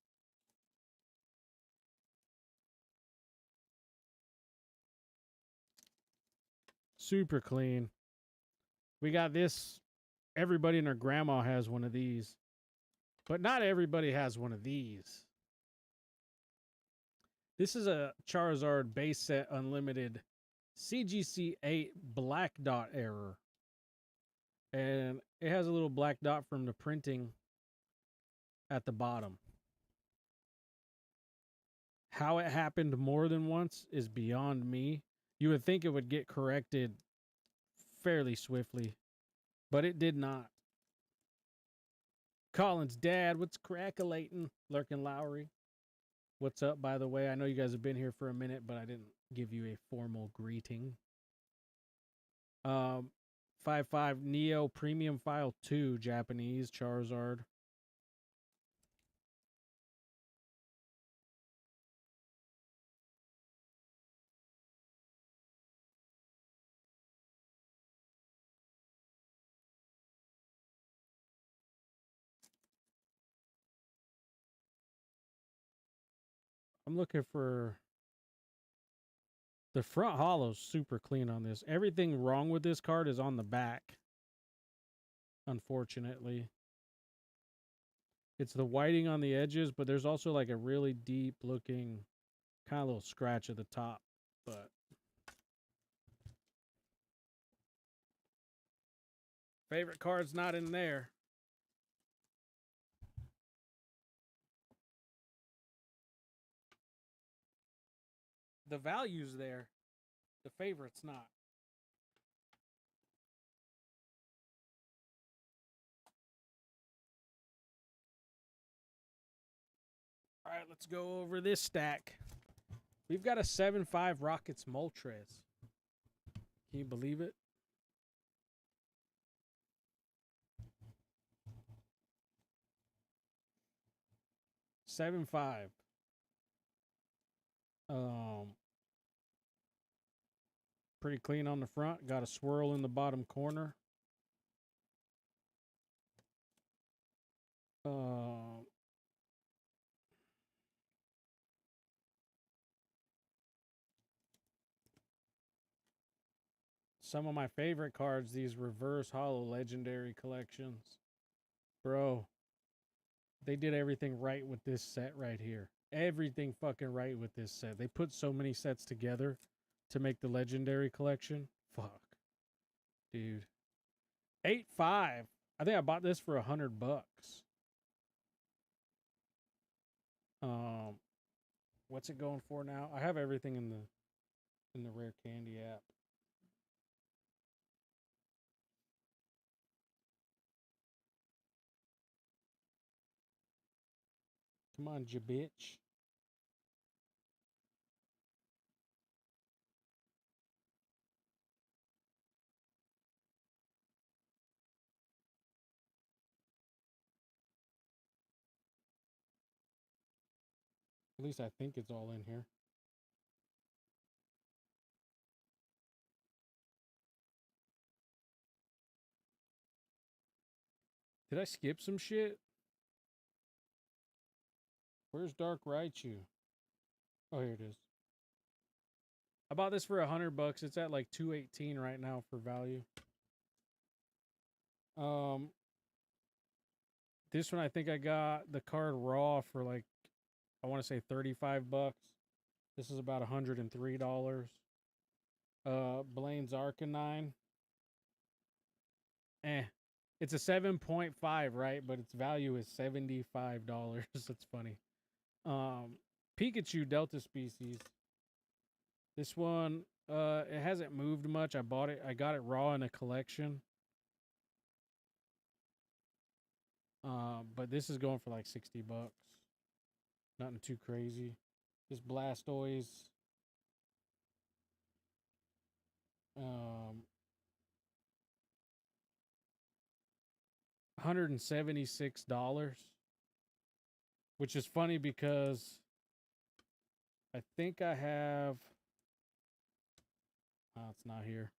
Super clean. We got this. Everybody and their grandma has one of these. But not everybody has one of these. This is a Charizard base set unlimited CGC 8 black dot error. And it has a little black dot from the printing at the bottom. How it happened more than once is beyond me. You would think it would get corrected fairly swiftly, but it did not. Colin's dad, what's crackalating? Lurkin Lowry. What's up, by the way? I know you guys have been here for a minute, but I didn't give you a formal greeting. 5.5 Neo Premium File 2 Japanese Charizard. I'm looking for... The front hollow's super clean on this. Everything wrong with this card is on the back. Unfortunately. It's the whiting on the edges, but there's also like a really deep looking kind of little scratch at the top. But favorite card's not in there. The value's there. The favorite's not. All right, let's go over this stack. We've got a 7.5 Rockets Moltres. Can you believe it? $7.5. Pretty clean on the front. Got a swirl in the bottom corner. some of my favorite cards, these reverse holo legendary collections. Bro, they did everything right with this set right here. Everything fucking right with this set. They put so many sets together to make the legendary collection. Fuck. Dude. 8.5. I think I bought this for $100. What's it going for now? I have everything in the Rare Candy app. Come on, ya bitch. At least I think it's all in here. Did I skip some shit? Where's Dark Raichu? Oh, here it is. I bought this for $100. It's at like $218 right now for value. This one I think I got the card raw for like, I want to say $35. This is about $103. Blaine's Arcanine. It's a 7.5, right? But its value is $75. That's funny. Pikachu Delta Species. This one, it hasn't moved much. I got it raw in a collection. But this is going for like $60. Nothing too crazy. This Blastoise. $176. Which is funny because I think I have... Oh, it's not here.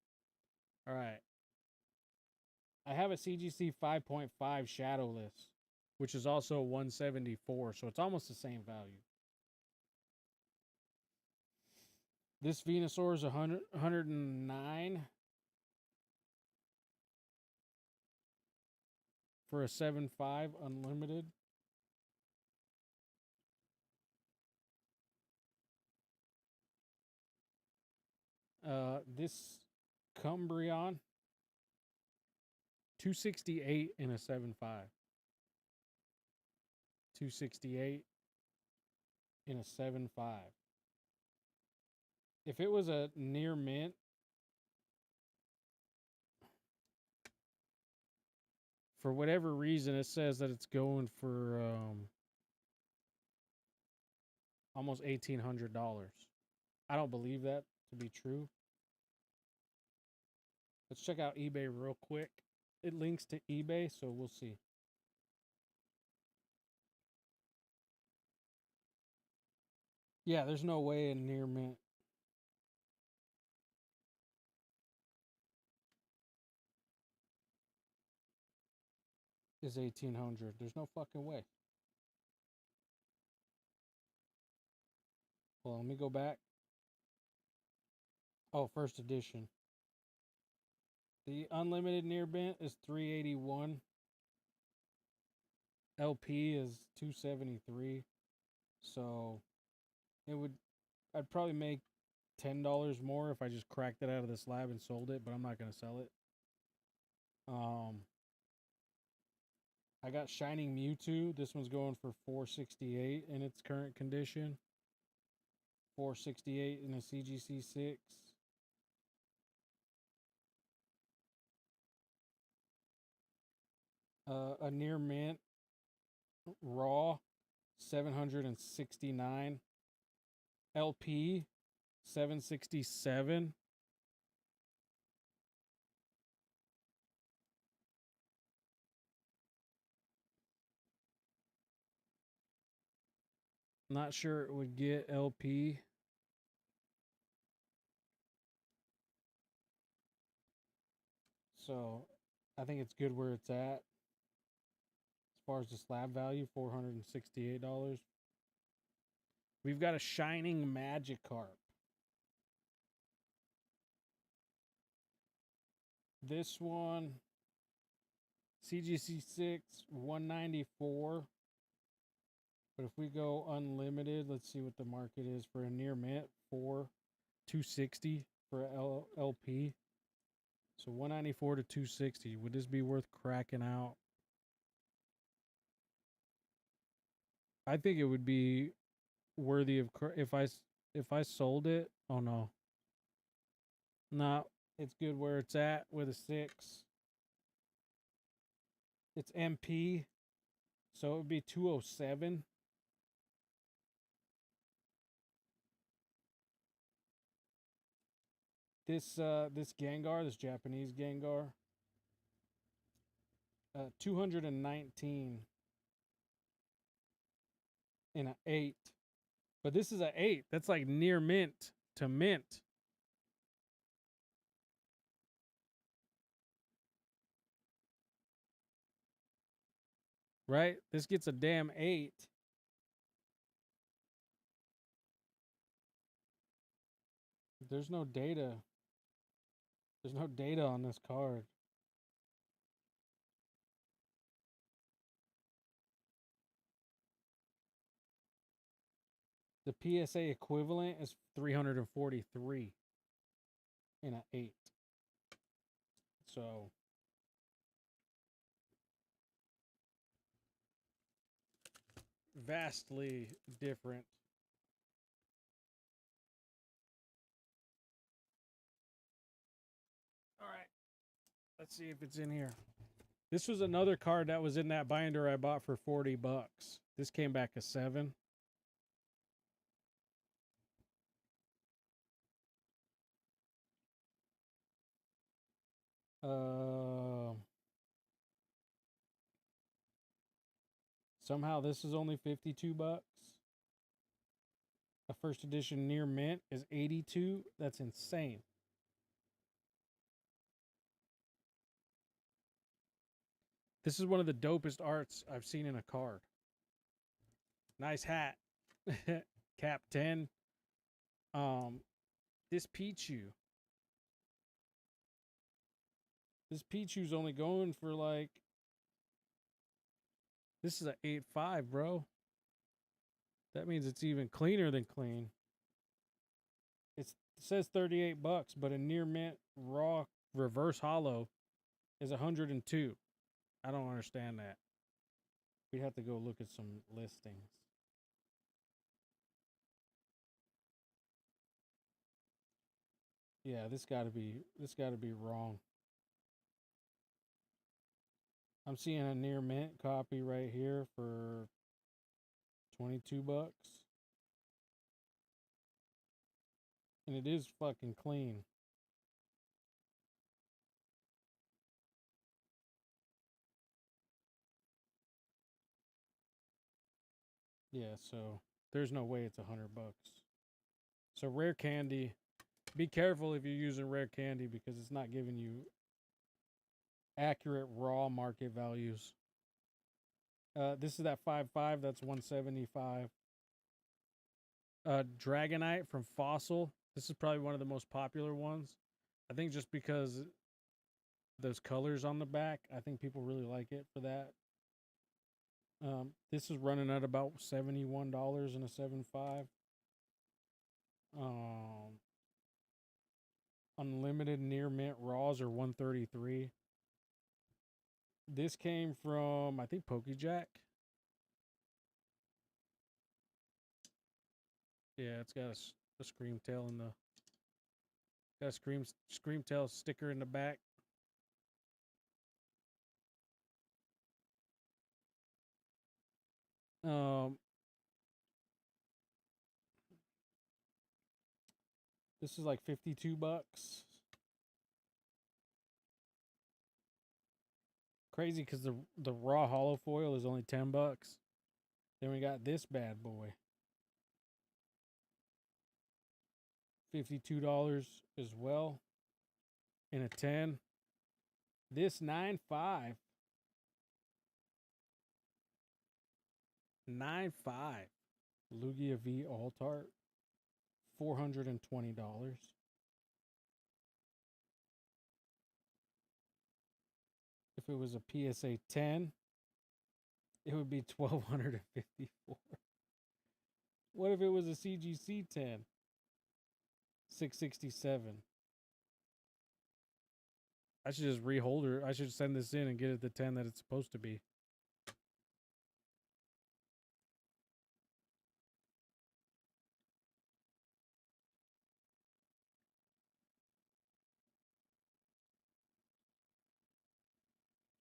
All right. I have a CGC 5.5 Shadowless, which is also 174, so it's almost the same value. This Venusaur is 109 for a 7.5 unlimited. This Cumbreon, 268 in a 7.5. 268 in a 7.5. If it was a near mint, for whatever reason, it says that it's going for almost $1,800. I don't believe that to be true. Let's check out eBay real quick. It links to eBay, so we'll see. Yeah, there's no way in near mint. Is 1,800. There's no fucking way. Well, let me go back. Oh, first edition. The unlimited near mint is 381. LP is 273. So I'd probably make $10 more if I just cracked it out of the slab and sold it, but I'm not gonna sell it. I got Shining Mewtwo. This one's going for $468 in its current condition. $468 in a CGC 6. A near mint raw, 769. LP, 767. Not sure it would get LP. So I think it's good where it's at. As far as the slab value, $468. We've got a Shining Magikarp. This one, CGC 6, 194. But if we go unlimited, let's see what the market is for a near mint. 260 for a LP. So 194 to 260. Would this be worth cracking out? I think it would be worthy of if I sold it. Oh no. No, it's good where it's at with a 6. It's MP. So it would be 207. This Gengar, this Japanese Gengar, 219 in an 8. But this is an 8. That's like near mint to mint. Right? This gets a damn 8. There's no data. There's no data on this card. The PSA equivalent is 343 in an 8. So vastly different. All right. Let's see if it's in here. This was another card that was in that binder I bought for $40. This came back a 7. Somehow this is only $52. A first edition near mint is 82. That's insane. This is one of the dopest arts I've seen in a card. Nice hat. Cap 10. This Pichu. This Pichu's only going for like, this is a 8.5, bro. That means it's even cleaner than clean. It says $38, but a near mint raw reverse hollow is 102. I don't understand that. We'd have to go look at some listings. Yeah, this gotta be wrong. I'm seeing a near mint copy right here for $22. And it is fucking clean. Yeah, so there's no way it's $100. So rare candy, be careful if you're using rare candy because it's not giving you accurate raw market values. This is that 5.5, that's 175. Dragonite from Fossil. This is probably one of the most popular ones. I think just because those colors on the back, I think people really like it for that. This is running at about $71 in a 7.5. Unlimited near mint raws are 133. This came from, I think, PokeJack. Yeah, it's got a scream tail in the, got a scream tail sticker in the back. This is like $52. Crazy because the raw hollow foil is only $10. Then we got this bad boy. $52 as well. In a 10. This 9.5. 9.5. Lugia V Altart. $420. if it was a PSA 10, it would be 1,254. What if it was a CGC 10? 667. I should just rehold her. I should send this in and get it the 10 that it's supposed to be.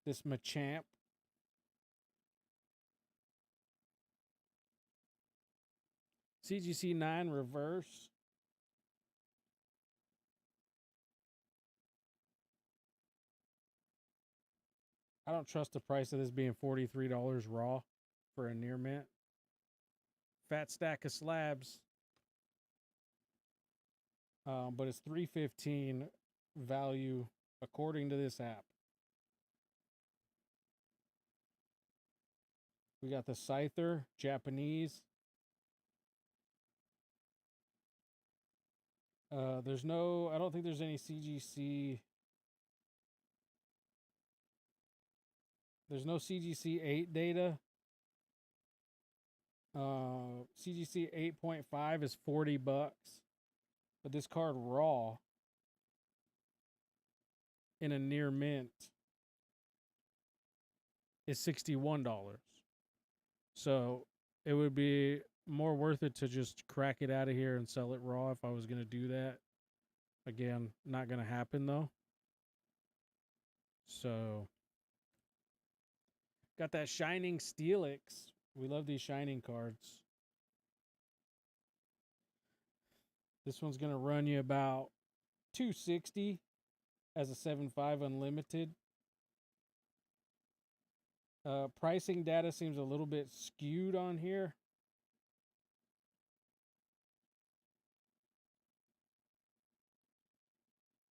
This Machamp. CGC 9 reverse. I don't trust the price of this being $43 raw for a near mint. Fat stack of slabs. But it's $315 value according to this app. We got the Scyther, Japanese. There's no, I don't think there's any CGC. There's no CGC 8 data. CGC 8.5 is $40, but this card raw in a near mint is $61. So it would be more worth it to just crack it out of here and sell it raw if I was going to do that. Again, not going to happen though. So got that Shining Steelix. We love these Shining cards. This one's going to run you about $260 as a 7.5 unlimited. Pricing data seems a little bit skewed on here.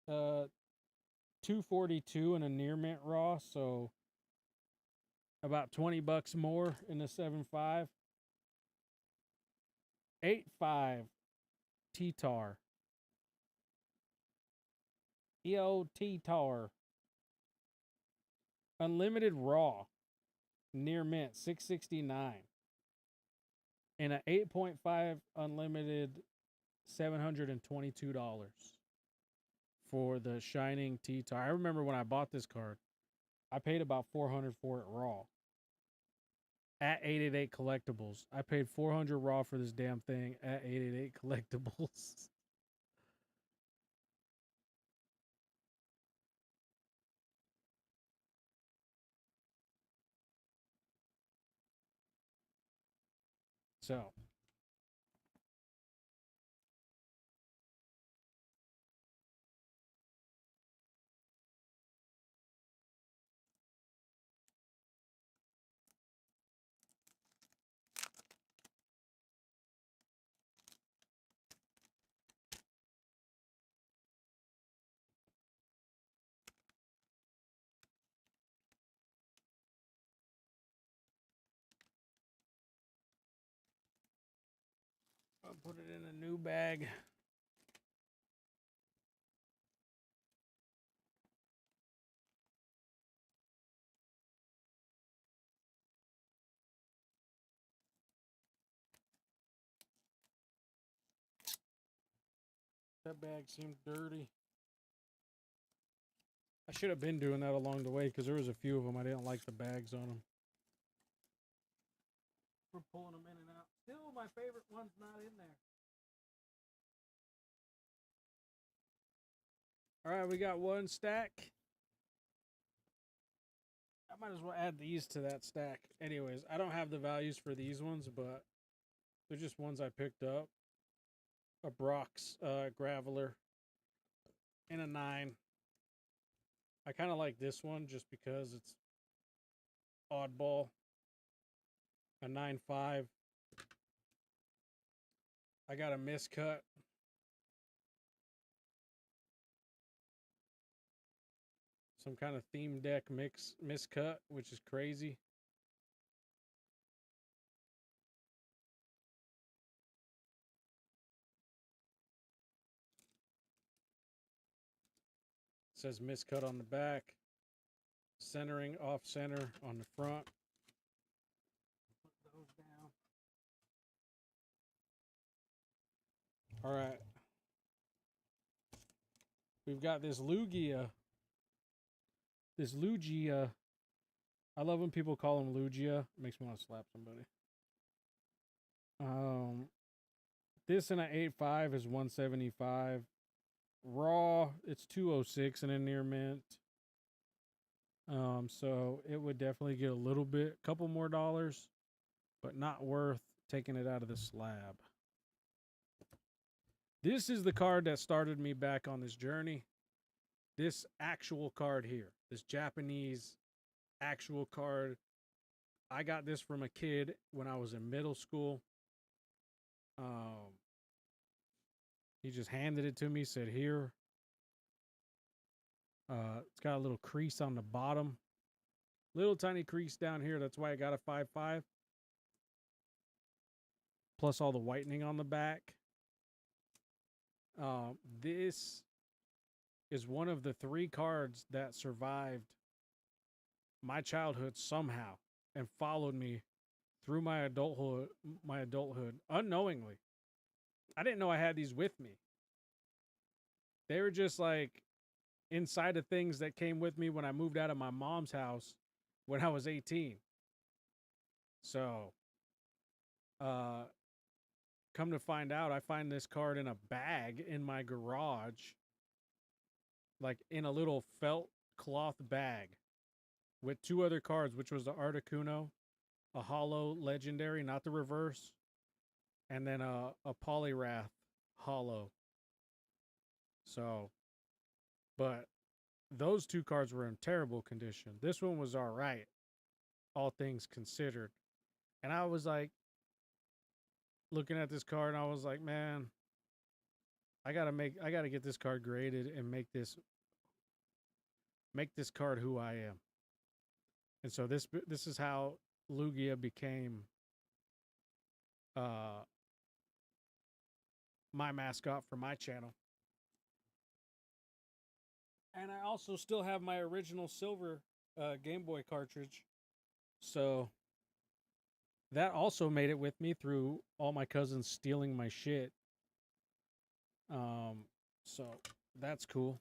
$242 in a near mint raw, so about $20 more in the 7.5. 8.5 T-Tar. EO T-Tar. Unlimited raw. Near mint, $669. And an 8.5 unlimited, $722 for the Shining T-Tar. I remember when I bought this card, I paid about $400 for it raw. At 888 Collectibles. I paid $400 raw for this damn thing at 888 Collectibles. So I'll put it in a new bag. That bag seemed dirty. I should have been doing that along the way because there was a few of them I didn't like the bags on them. We're pulling them in and out. Still, my favorite one's not in there. All right, we got one stack. I might as well add these to that stack. Anyways, I don't have the values for these ones, but they're just ones I picked up. A Brock's Graveler and a 9. I kind of like this one just because it's oddball. A 9.5. I got a miscut. Some kind of theme deck miscut, which is crazy. It says miscut on the back. centering off center on the front. Put those down. All right. We've got this Lugia. This Lugia. I love when people call him Lugia. It makes me want to slap somebody. This in an 8.5 is 175. Raw, it's 206 in a near mint. So it would definitely get a couple more dollars, but not worth taking it out of the slab. This is the card that started me back on this journey. This actual card here, this Japanese actual card. I got this from a kid when I was in middle school. He just handed it to me, said, here. It's got a little crease on the bottom. Little tiny crease down here. That's why I got a 5.5. Plus all the whitening on the back. This is one of the 3 cards that survived my childhood somehow and followed me through my adulthood unknowingly. I didn't know I had these with me. They were just like inside of things that came with me when I moved out of my mom's house when I was 18. So, come to find out, I find this card in a bag in my garage, like in a little felt cloth bag with 2 other cards, which was the Articuno, a holo legendary, not the reverse, and then a Poliwrath holo. So, but those 2 cards were in terrible condition. This one was all right, all things considered. And I was like, looking at this card, and I was like, man, I gotta get this card graded and make this card who I am. And so this is how Lugia became my mascot for my channel. And I also still have my original silver Game Boy cartridge. So that also made it with me through all my cousins stealing my shit. So that's cool.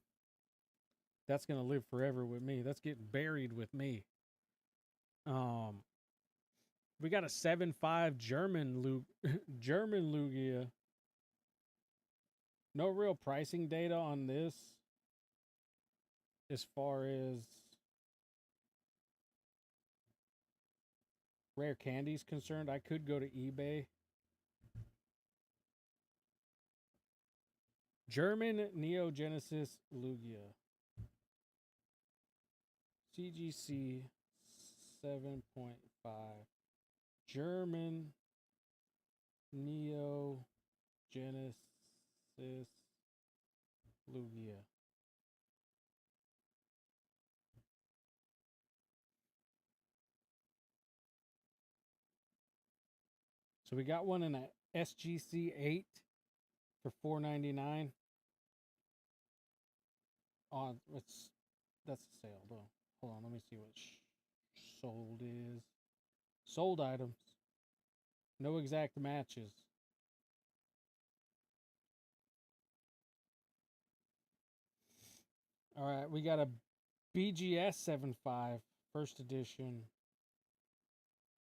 That's gonna live forever with me. That's getting buried with me. We got a 7.5 German Lugia. No real pricing data on this as far as rare candy's concerned. I could go to eBay. German Neo Genesis Lugia. CGC 7.5. German Neo Genesis Lugia. So we got one in a SGC 8 for $4.99. On that's a sale though. Hold on, let me see what sold is. Sold items. No exact matches. All right, we got a BGS 7.5 first edition.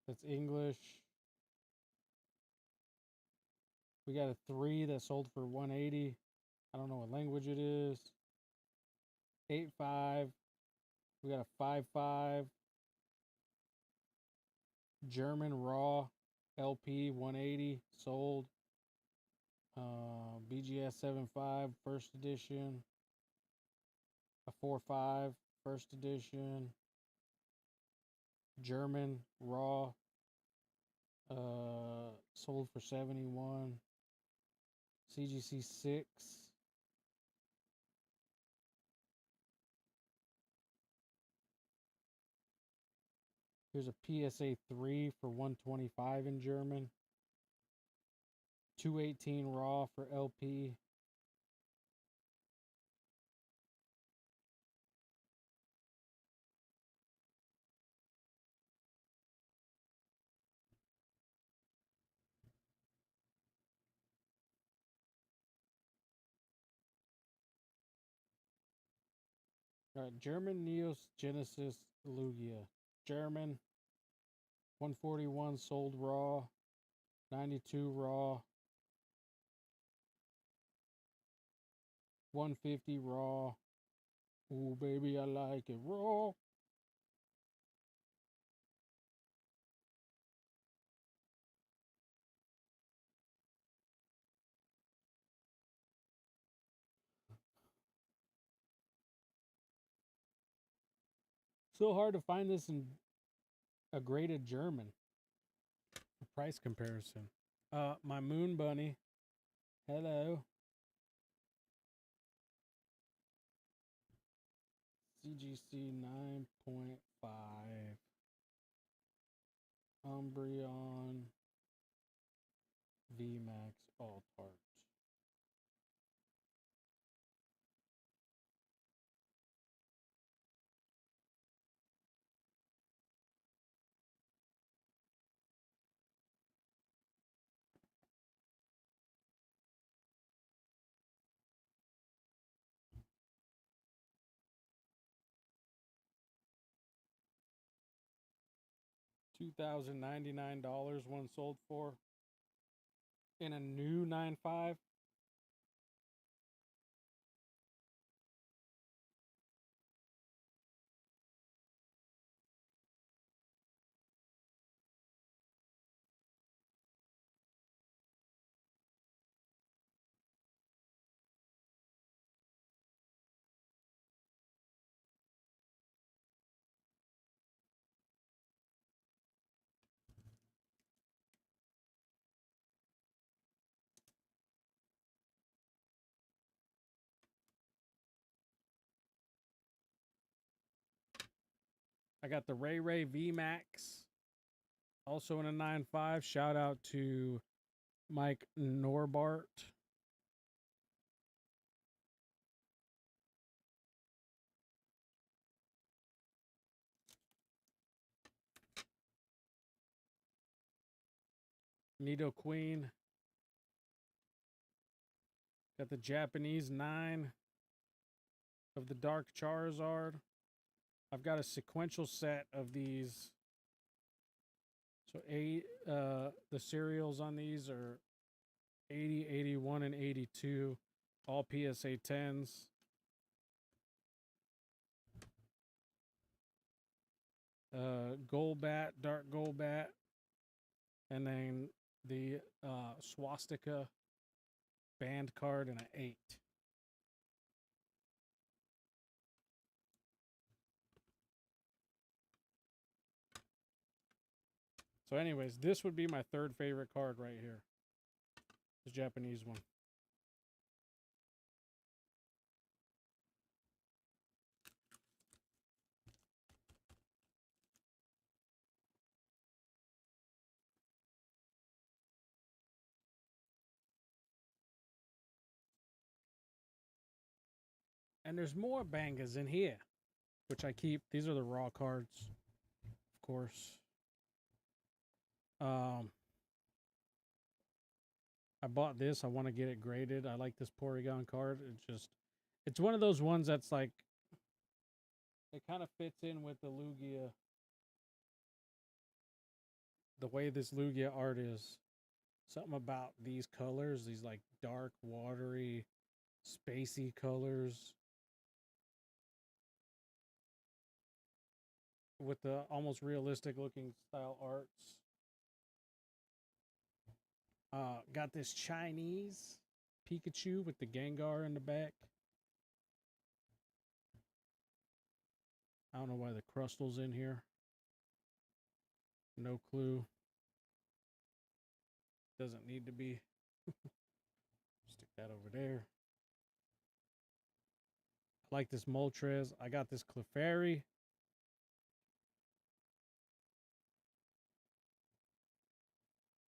That's English. We got a 3 that sold for $180. I don't know what language it is. 8.5. We got a 5.5. German Raw LP 180 sold. BGS 7.5 first edition. A 4.5 first edition. German Raw sold for 71. CGC 6. Here's a PSA 3 for 125 in German. 218 raw for LP. German Neos Genesis Lugia. German. 141 sold raw. 92 raw. 150 raw. Ooh, baby, I like it raw. So hard to find this in a graded German. A price comparison. My Moon Bunny. Hello. CGC 9.5. Umbreon. VMAX Alt Art. $2,099 one sold for in a new 9.5. I got the Ray Ray VMAX, also in a 9.5. Shout out to Mike Norbart. Nido Queen. Got the Japanese 9 of the Dark Charizard. I've got a sequential set of these. So the serials on these are 80, 81, and 82. All PSA 10s. Golbat, Dark Golbat. And then the Swastika band card and an 8. So anyways, this would be my third favorite card right here. This Japanese one. And there's more bangers in here, which I keep. These are the raw cards, of course. I bought this. I want to get it graded. I like this Porygon card. It's one of those ones that's like, it kind of fits in with the Lugia, the way this Lugia art is. Something about these colors, these like dark, watery, spacey colors, with the almost realistic looking style arts. Got this Chinese Pikachu with the Gengar in the back. I don't know why the Crustal's in here. No clue. Doesn't need to be. Stick that over there. I like this Moltres. I got this Clefairy.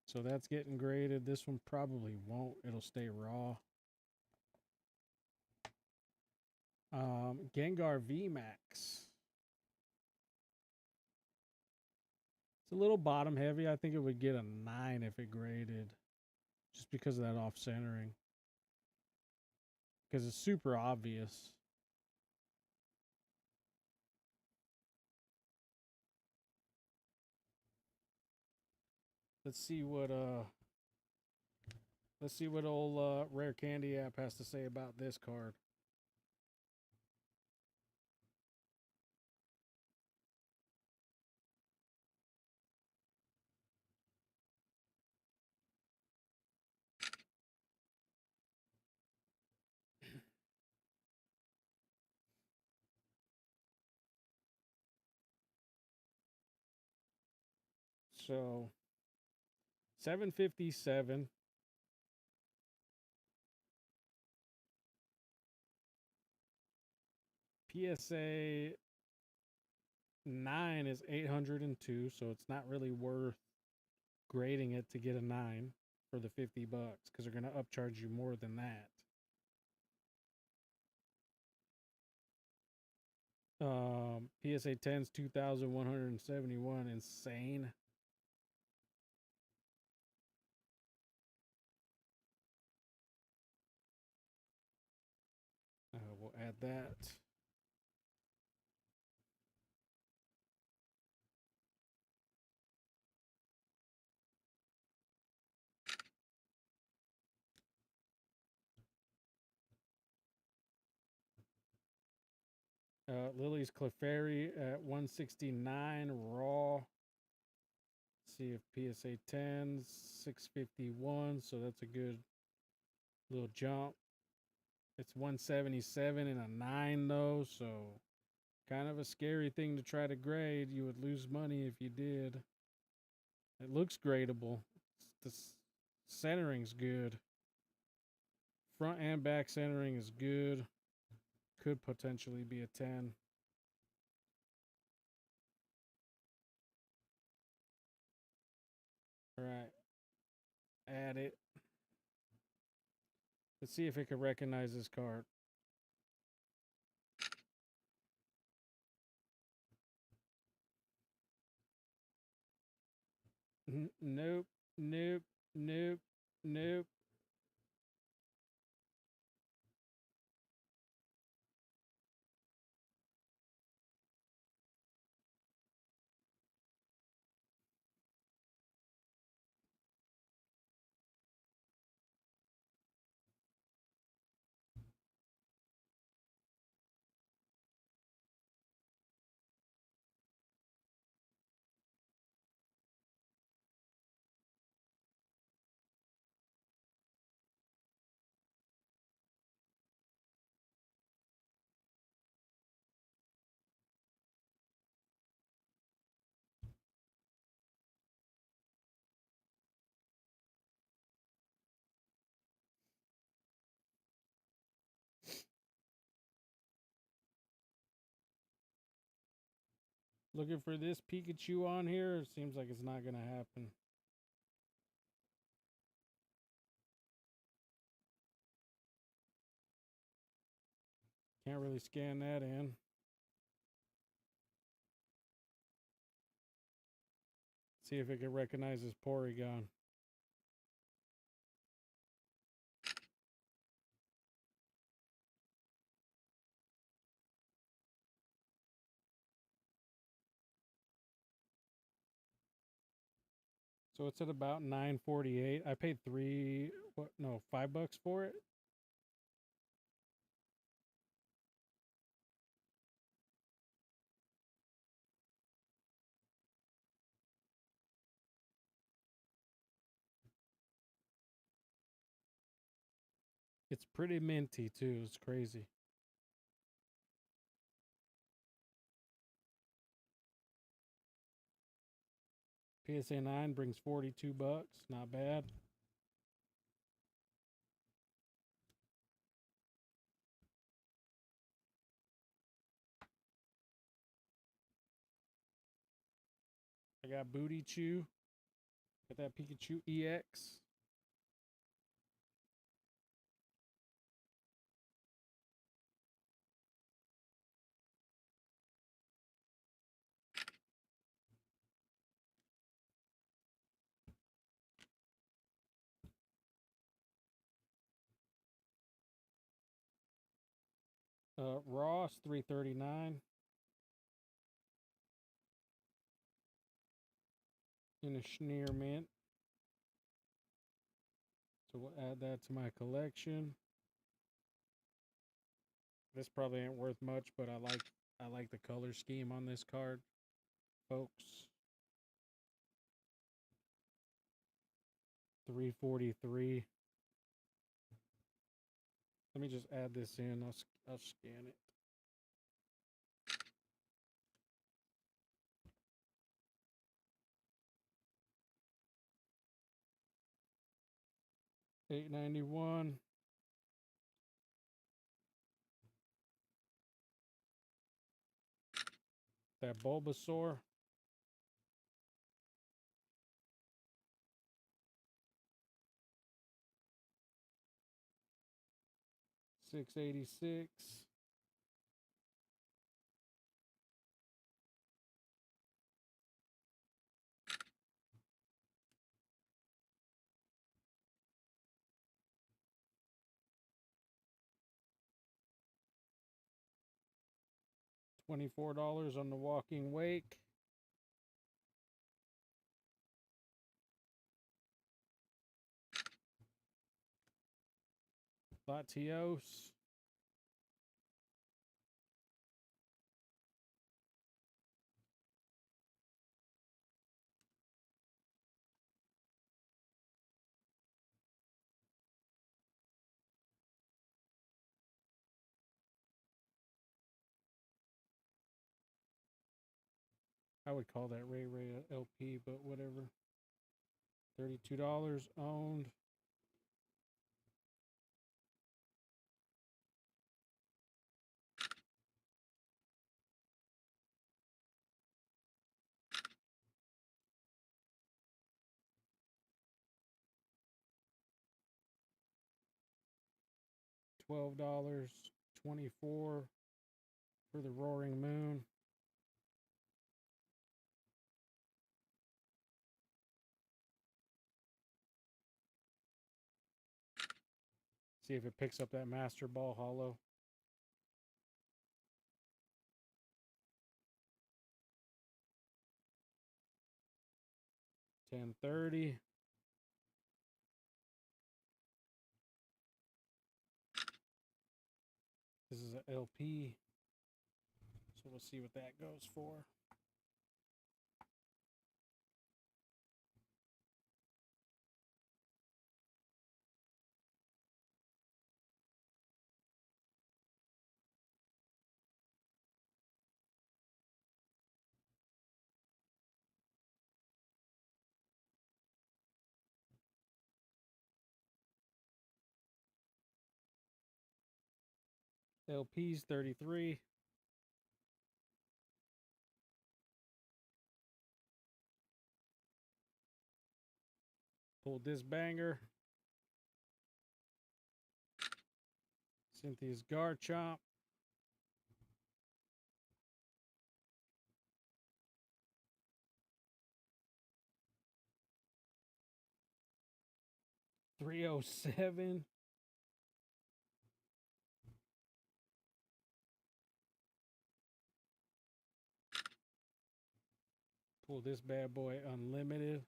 So that's getting graded. This one probably won't. It'll stay raw. Gengar VMAX. It's a little bottom heavy. I think it would get a 9 if it graded. Just because of that off-centering. Because it's super obvious. Let's see what old Rare Candy app has to say about this card. So 757. PSA 9 is 802, so it's not really worth grading it to get a 9 for the $50 because they're going to upcharge you more than that. PSA 10's 2,171, insane. We'll add that. Lily's Clefairy at 169 raw. See if PSA 10's 651, so that's a good little jump. It's 177 and a 9 though, so kind of a scary thing to try to grade. You would lose money if you did. It looks gradable. The centering's good. Front and back centering is good. Could potentially be a 10. All right. Add it. Let's see if it can recognize this card. Nope. Nope. Nope. Nope. Looking for this Pikachu on here. It seems like it's not going to happen. Can't really scan that in. See if it can recognize this Porygon. So it's at about 948. I paid $5 for it. It's pretty minty too. It's crazy. PSA 9 brings $42. Not bad. I got Booty Chew. Got that Pikachu EX. Ross 339. In a Schneer mint. So we'll add that to my collection. This probably ain't worth much, but I like the color scheme on this card, folks. 343. Let me just add this in. I'll scan it. $8.91. That Bulbasaur. $6.86. $24 on the Walking Wake. Latios. I would call that Ray Ray LP, but whatever. $32 owned. $12. 24 for the Roaring Moon. See if it picks up that Master Ball Hollow. $10.30. This is an LP. So we'll see what that goes for. LP's 33. Pulled this banger. Cynthia's Garchomp. $307. Pull this bad boy unlimited.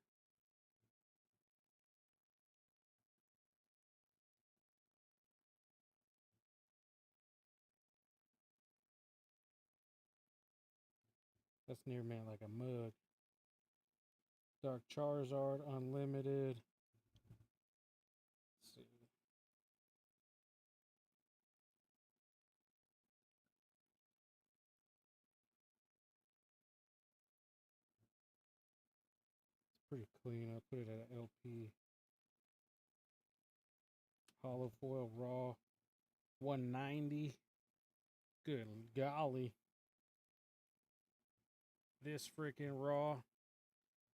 That's near man like a mug. Dark Charizard unlimited. Let's see. It's pretty clean. I'll put it at an LP. Hollow foil raw. 190. Good golly. This freaking raw.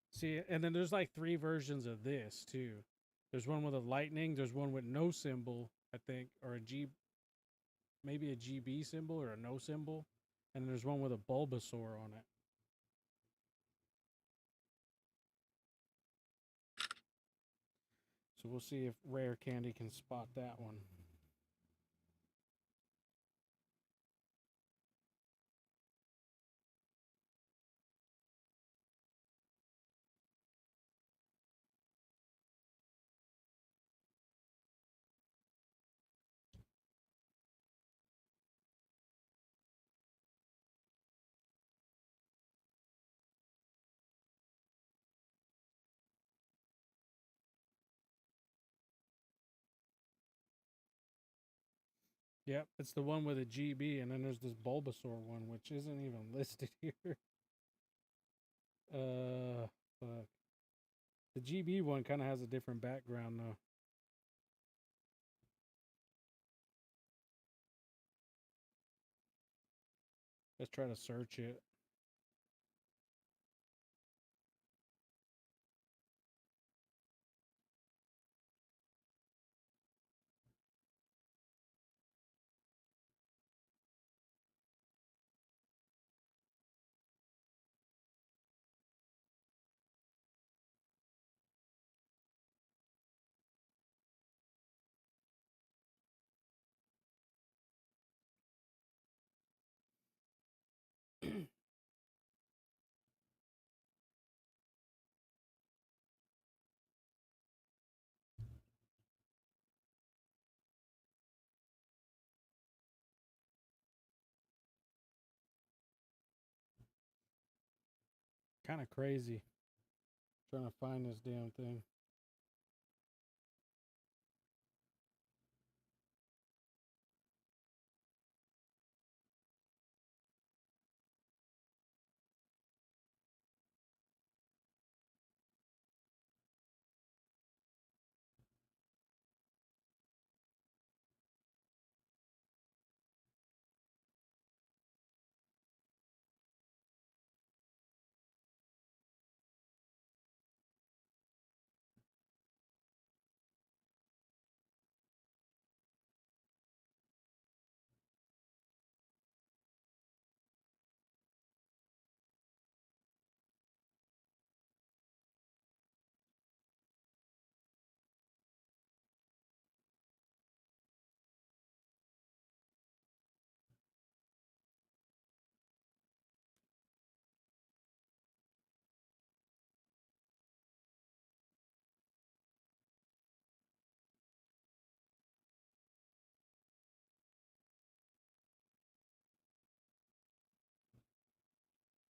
See, and then there's like 3 versions of this too. There's one with a lightning, there's one with no symbol, I think, or a G, maybe a GB symbol or a no symbol, and there's one with a Bulbasaur on it. So we'll see if Rare Candy can spot that one. Yep, it's the one with a GB, and then there's this Bulbasaur one, which isn't even listed here. Fuck. The GB one kind of has a different background, though. Let's try to search it. Kind of crazy. Trying to find this damn thing.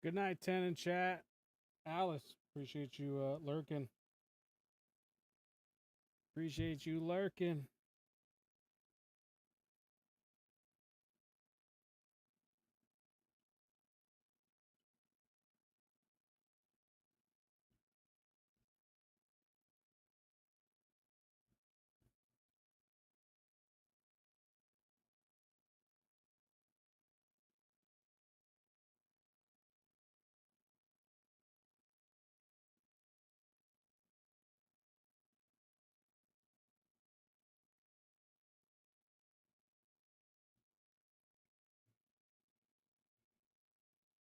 Good night, 10 in chat. Alice, appreciate you lurking. Appreciate you lurking.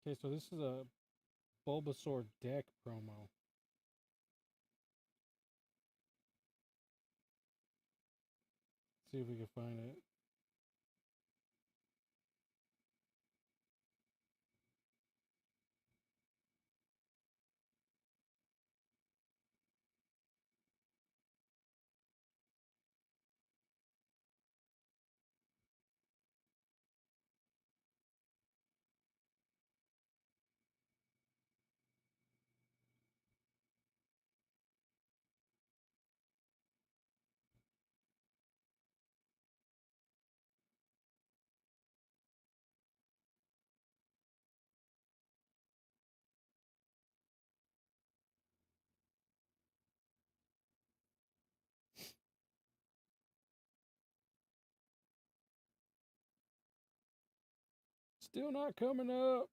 Okay, so this is a Bulbasaur deck promo. See if we can find it. Still not coming up.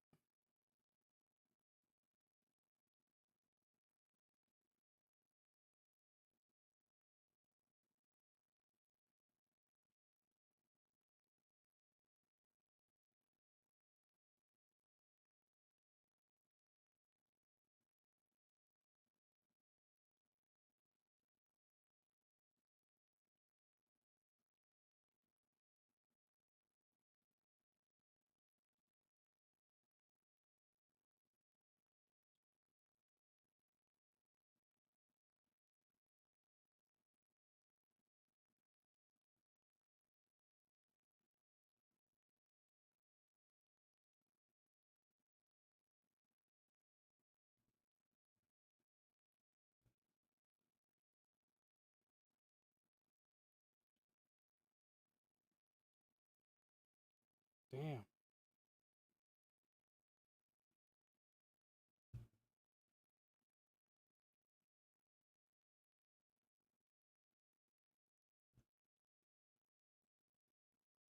Damn.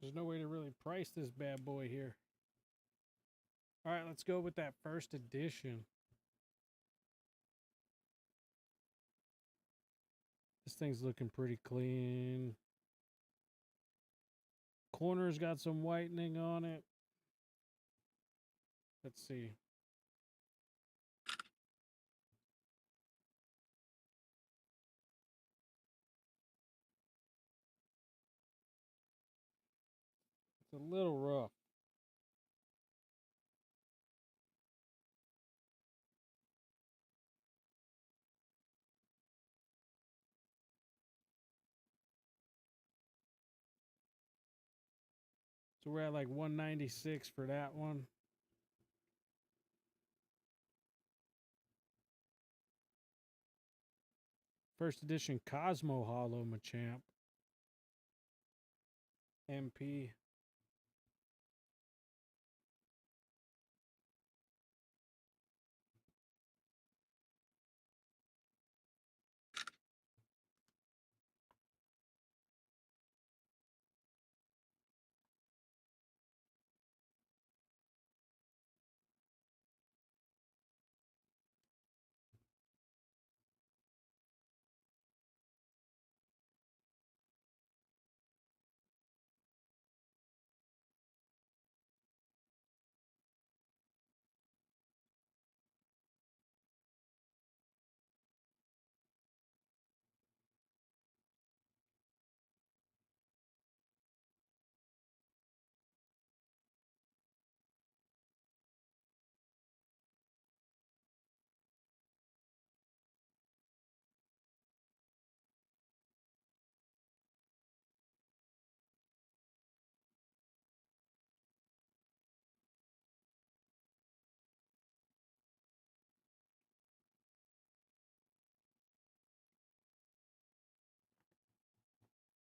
There's no way to really price this bad boy here. All right, let's go with that first edition. This thing's looking pretty clean. Corner's got some whitening on it. Let's see. It's a little rough. So we're at like 196 for that one. First edition Cosmo Hollow Machamp. MP.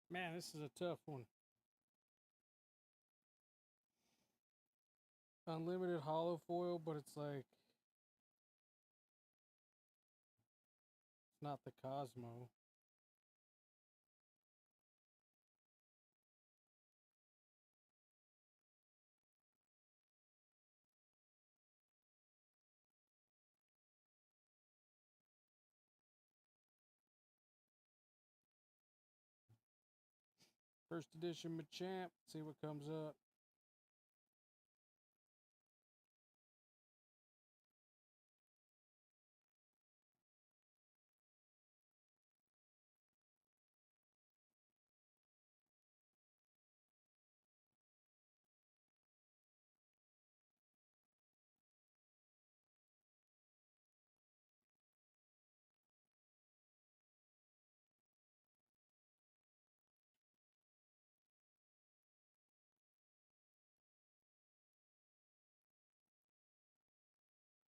Man, this is a tough one. Unlimited hollow foil, but it's like it's not the Cosmo. First edition Machamp. See what comes up.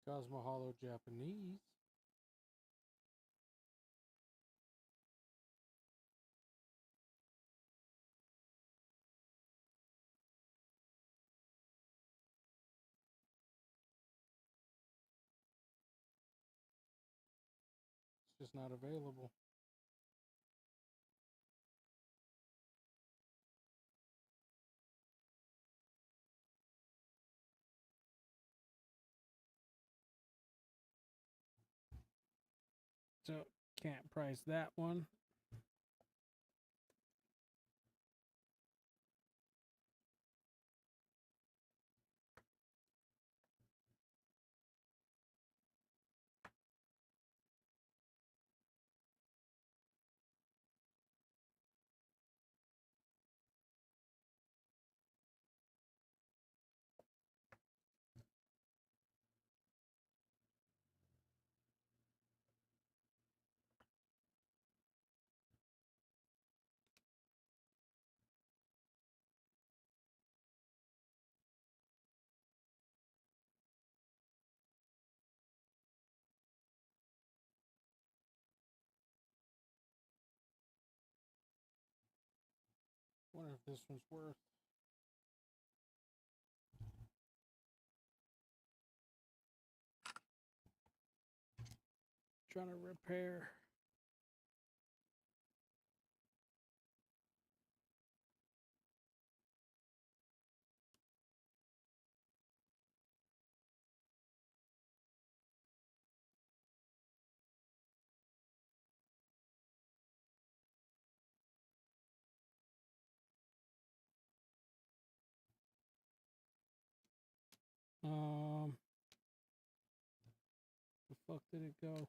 Cosmo Hollow Japanese. It's just not available. So can't price that one. Wonder if this one's worth. trying to repair. The fuck did it go?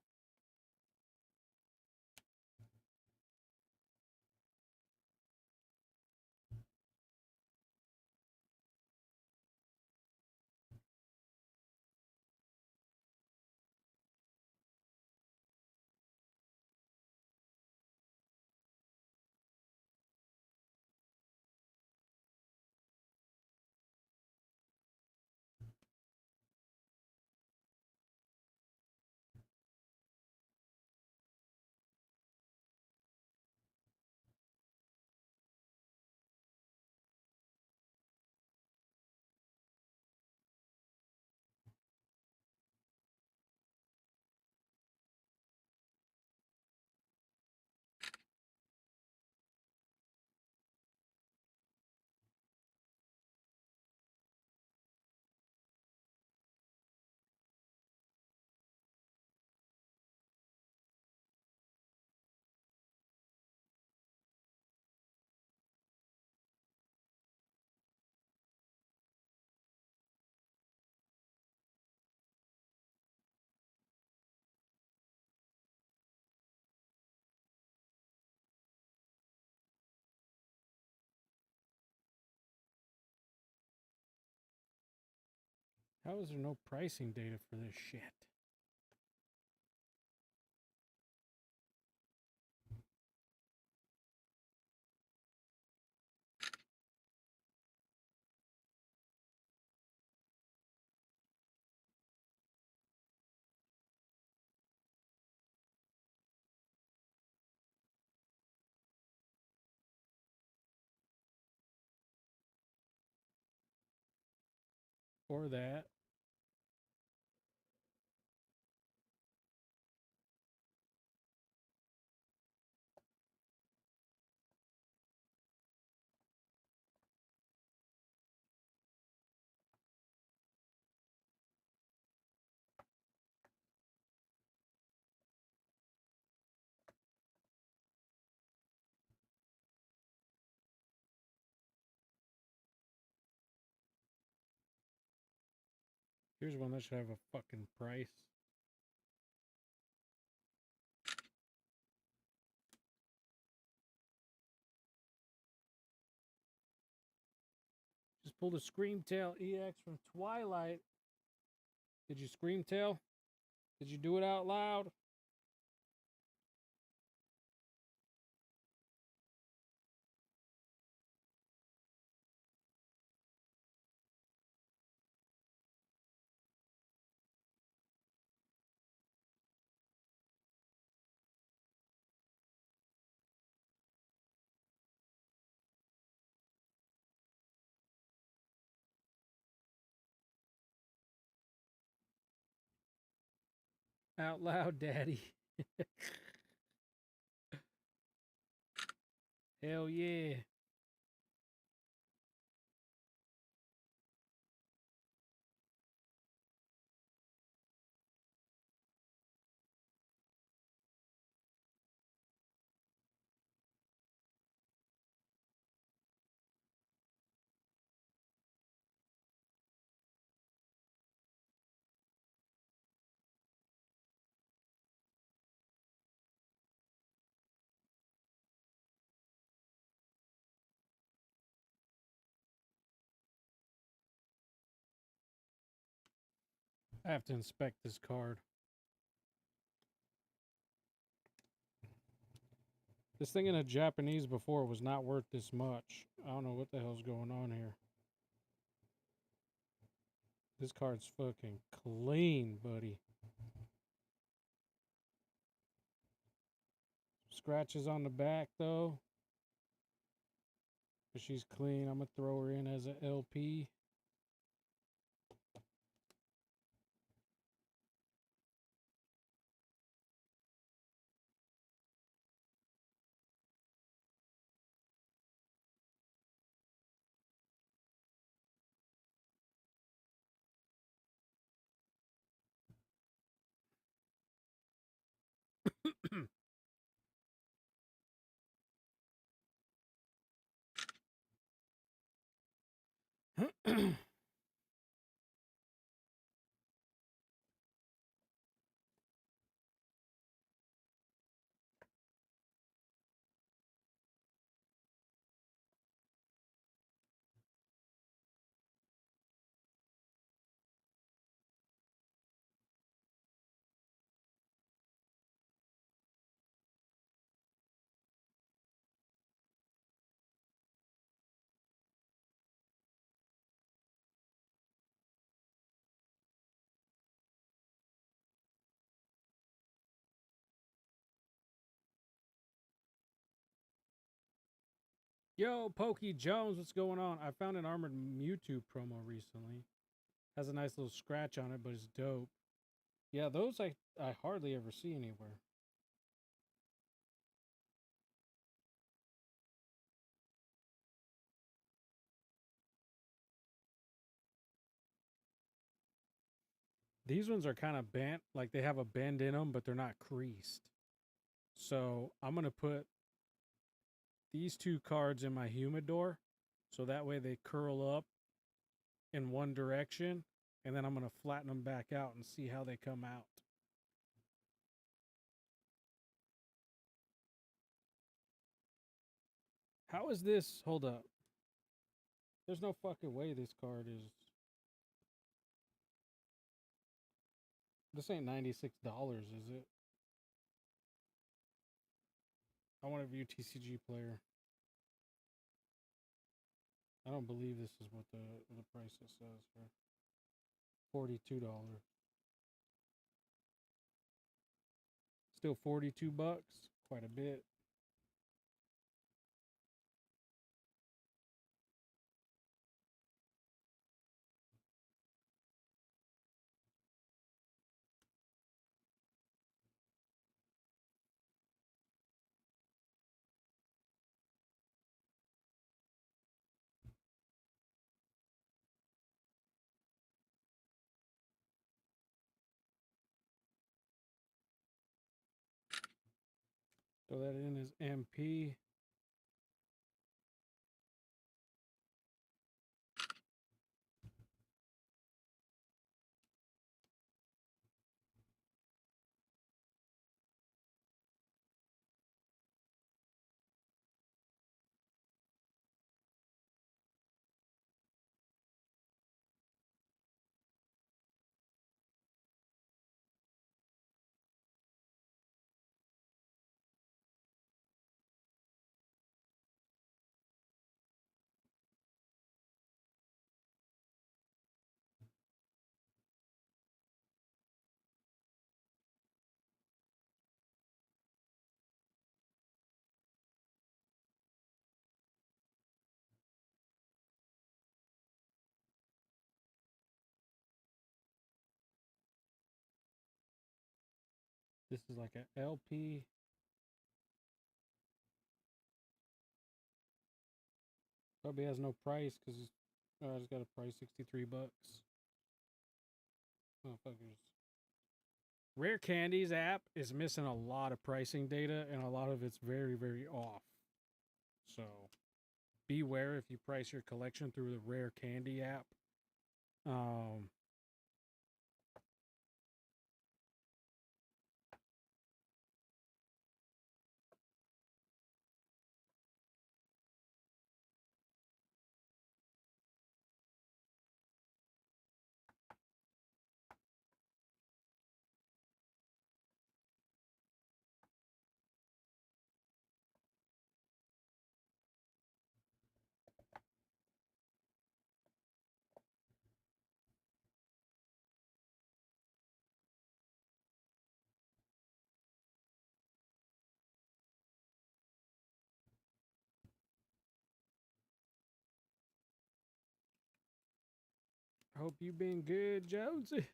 How is there no pricing data for this shit? Or that. Here's one that should have a fucking price. Just pulled a Screamtail EX from Twilight. Did you Screamtail? Did you do it out loud? Out loud, daddy. Hell yeah. I have to inspect this card. This thing in a Japanese before was not worth this much. I don't know what the hell's going on here. This card's fucking clean, buddy. Scratches on the back, though. But she's clean. I'm going to throw her in as an LP. Yo, Pokey Jones, what's going on? I found an Armored Mewtwo promo recently. Has a nice little scratch on it, but it's dope. Yeah, those I hardly ever see anywhere. These ones are kind of bent, like they have a bend in them, but they're not creased. So I'm going to put these two cards in my humidor, so that way they curl up in one direction, and then I'm going to flatten them back out and see how they come out. How is this? Hold up. There's no fucking way this card is... This ain't $96, is it? I want to view TCG player. I don't believe this is what the price it says here. $42. Still 42 bucks. Quite a bit. Throw that in as MP. This is like an LP. Probably has no price because it's got a price 63 bucks. Motherfuckers. Rare Candies app is missing a lot of pricing data, and a lot of it's very, very off. So beware if you price your collection through the Rare Candy app. Hope you been good, Jonesy.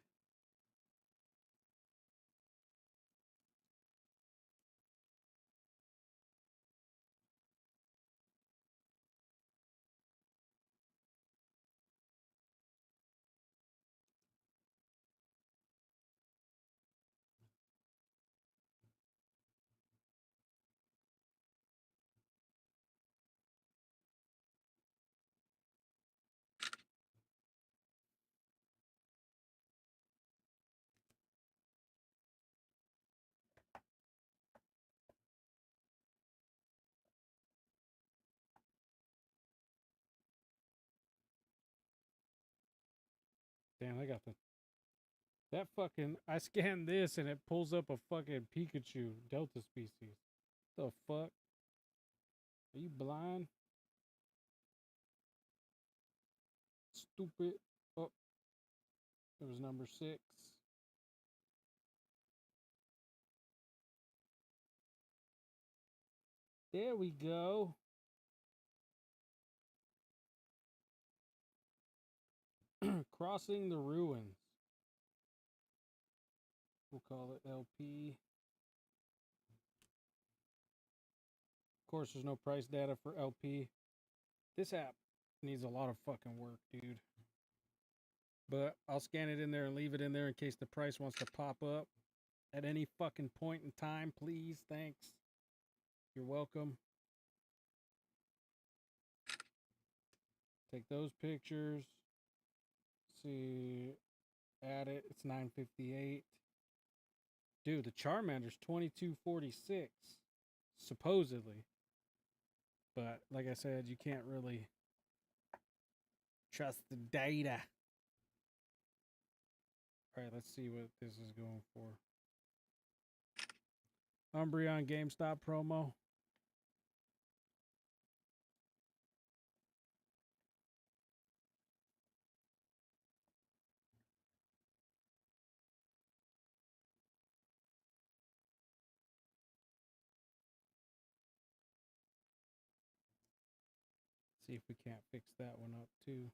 Damn, I got that fucking. I scanned this and it pulls up a fucking Pikachu Delta species. The fuck? Are you blind? Stupid. Oh, it was number 6. There we go. Crossing the Ruins. We'll call it LP. Of course, there's no price data for LP. This app needs a lot of fucking work, dude. But I'll scan it in there and leave it in there in case the price wants to pop up at any fucking point in time, please. Thanks. You're welcome. Take those pictures. See, add it. It's 958. Dude, the Charmander's 2246, supposedly. But like I said, you can't really trust the data. All right, let's see what this is going for. Umbreon GameStop promo. See if we can't fix that one up too.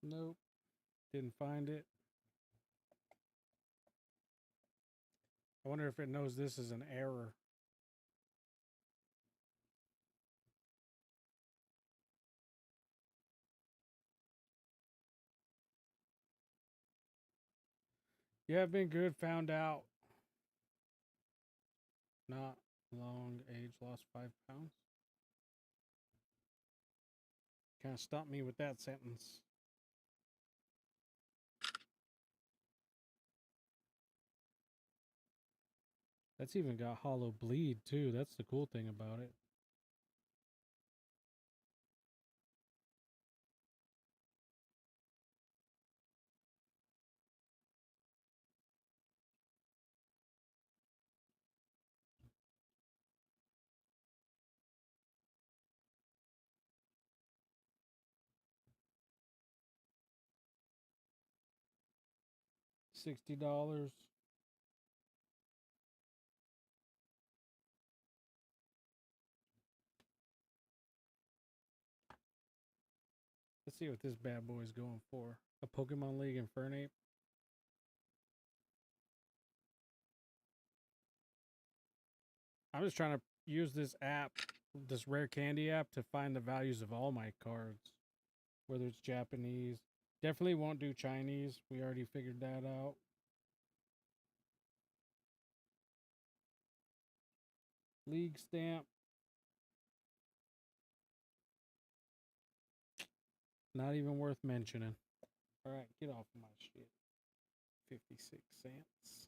Nope. Didn't find it. I wonder if it knows this is an error. Yeah, I've been good. Found out. Not long age, lost 5 pounds. Kind of stumped me with that sentence. That's even got hollow bleed too. That's the cool thing about it. $60. Let's see what this bad boy is going for. A Pokemon League Infernape. I'm just trying to use this app, this rare candy app, to find the values of all my cards. Whether it's Japanese. Definitely won't do Chinese. We already figured that out. League stamp. Not even worth mentioning. All right, get off my shit. 56 cents.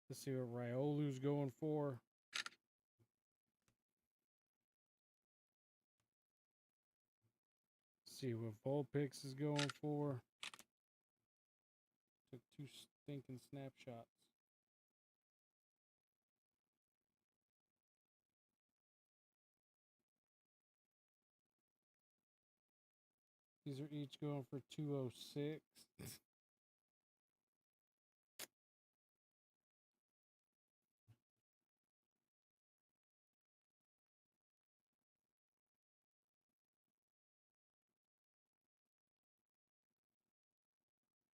Let's see what Riolu's going for. See what Vulpix is going for. Took 2 stinking snapshots. These are each going for 206.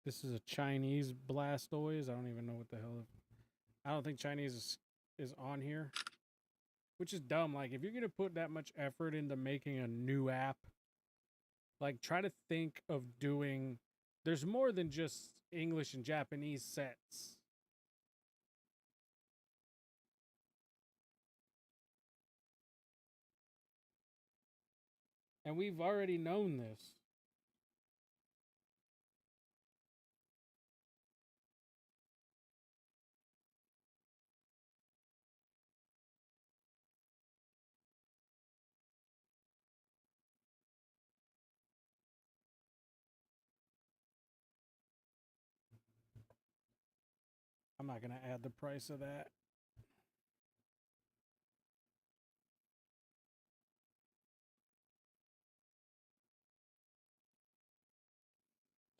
This is a Chinese Blastoise. I don't even know what the hell. I don't think Chinese is on here, which is dumb. Like, if you're going to put that much effort into making a new app, like, try to think of doing There's more than just English and Japanese sets. And we've already known this. I'm not going to add the price of that.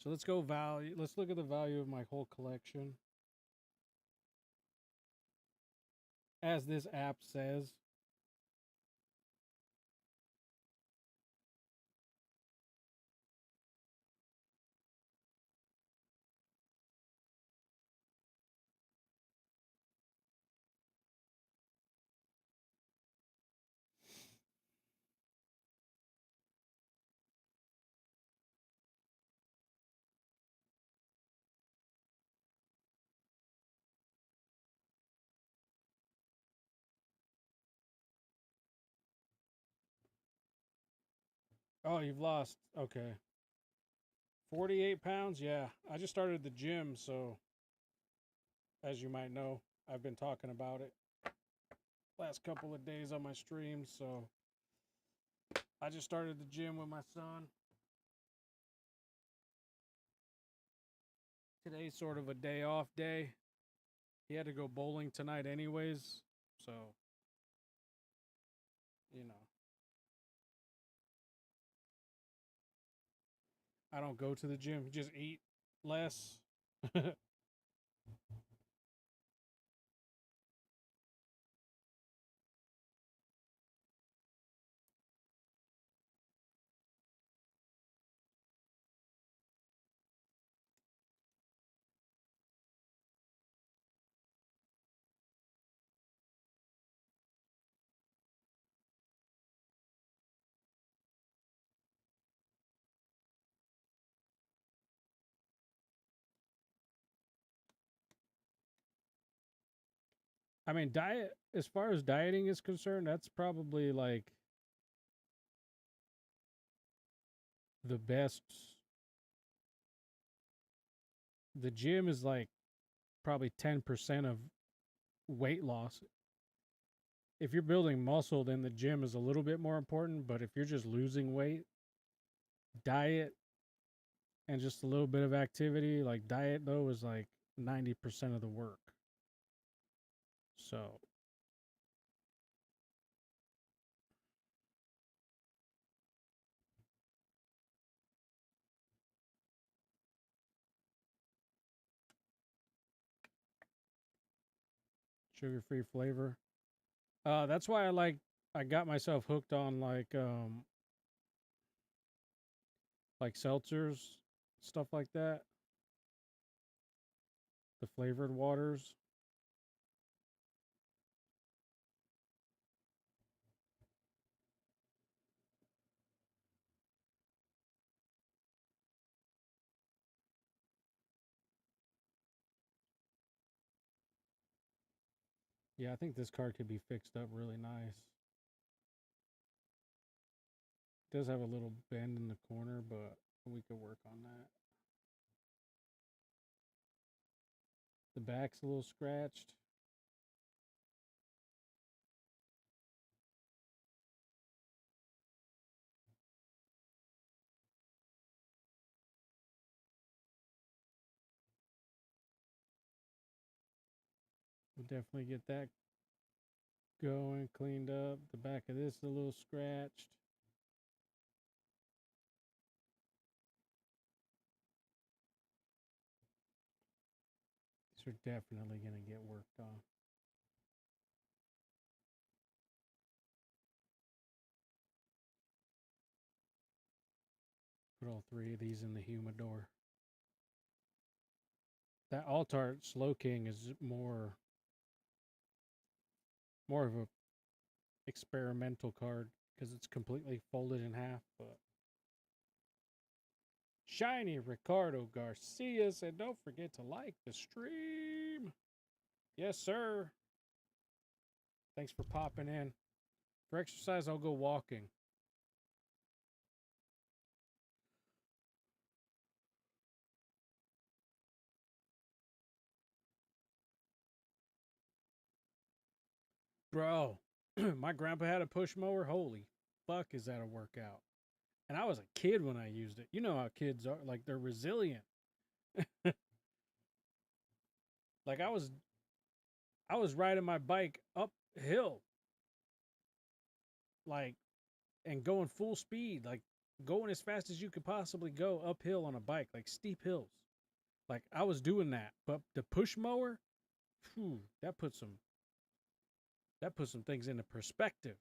So let's go value. Let's look at the value of my whole collection. As this app says. Oh, you've lost. Okay. 48 pounds? Yeah. I just started the gym, so as you might know, I've been talking about it last couple of days on my streams, so I just started the gym with my son. Today's sort of a day off day. He had to go bowling tonight anyways, so you know. I don't go to the gym, just eat less. I mean, diet, as far as dieting is concerned, that's probably like the best. The gym is like probably 10% of weight loss. If you're building muscle, then the gym is a little bit more important. But if you're just losing weight, diet and just a little bit of activity, like diet though, is like 90% of the work. So sugar-free flavor. That's why I got myself hooked on like seltzers, stuff like that. The flavored waters. Yeah, I think this card could be fixed up really nice. It does have a little bend in the corner, but we could work on that. The back's a little scratched. We'll definitely get that going, cleaned up. The back of this is a little scratched. These are definitely going to get worked on. Put all three of these in the humidor. That Altart Slow King is more of a experimental card because it's completely folded in half, but Shiny Ricardo Garcia said, don't forget to like the stream. Yes, sir. Thanks for popping in. For exercise, I'll go walking. Bro, my grandpa had a push mower. Holy fuck, is that a workout? And I was a kid when I used it. You know how kids are, like, they're resilient. Like, I was riding my bike uphill, like, and going full speed, like going as fast as you could possibly go uphill on a bike, like steep hills. Like, I was doing that, but the push mower, phew, that puts some things into perspective.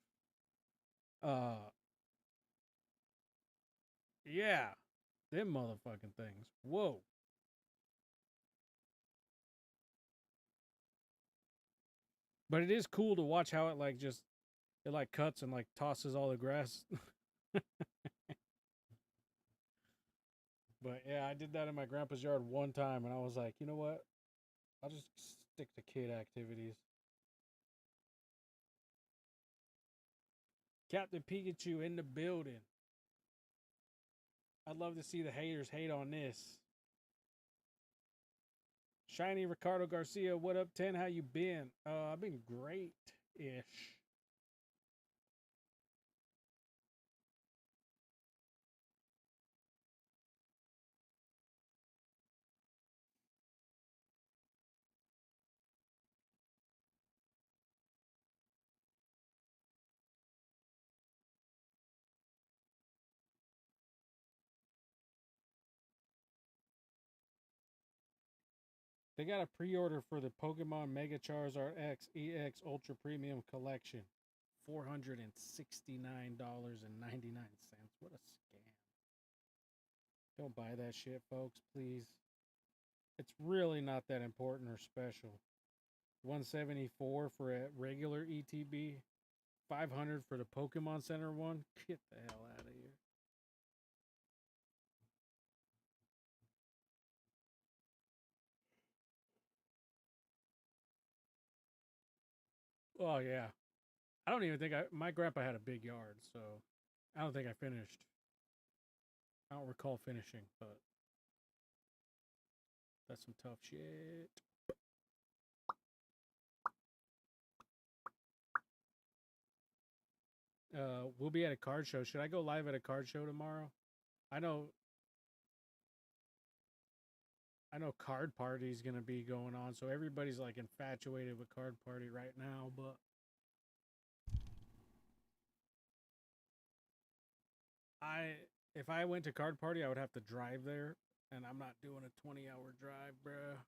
Yeah, them motherfucking things. Whoa. But it is cool to watch how it like cuts and like tosses all the grass. But yeah, I did that in my grandpa's yard one time, and I was like, you know what? I'll just stick to kid activities. Captain Pikachu in the building. I'd love to see the haters hate on this. Shiny Ricardo Garcia, what up, 10? How you been? I've been great-ish. They got a pre-order for the Pokemon Mega Charizard X EX Ultra Premium Collection. $469.99. What a scam. Don't buy that shit, folks, please. It's really not that important or special. 174 for a regular ETB. 500 for the Pokemon Center one. Get the hell out of here. Oh, yeah. I don't even think my grandpa had a big yard, so I don't think I finished. I don't recall finishing, but that's some tough shit. We'll be at a card show. Should I go live at a card show tomorrow? I know Card Party's gonna be going on, so everybody's like infatuated with Card Party right now, but if I went to Card Party, I would have to drive there, and I'm not doing a 20-hour drive, bruh.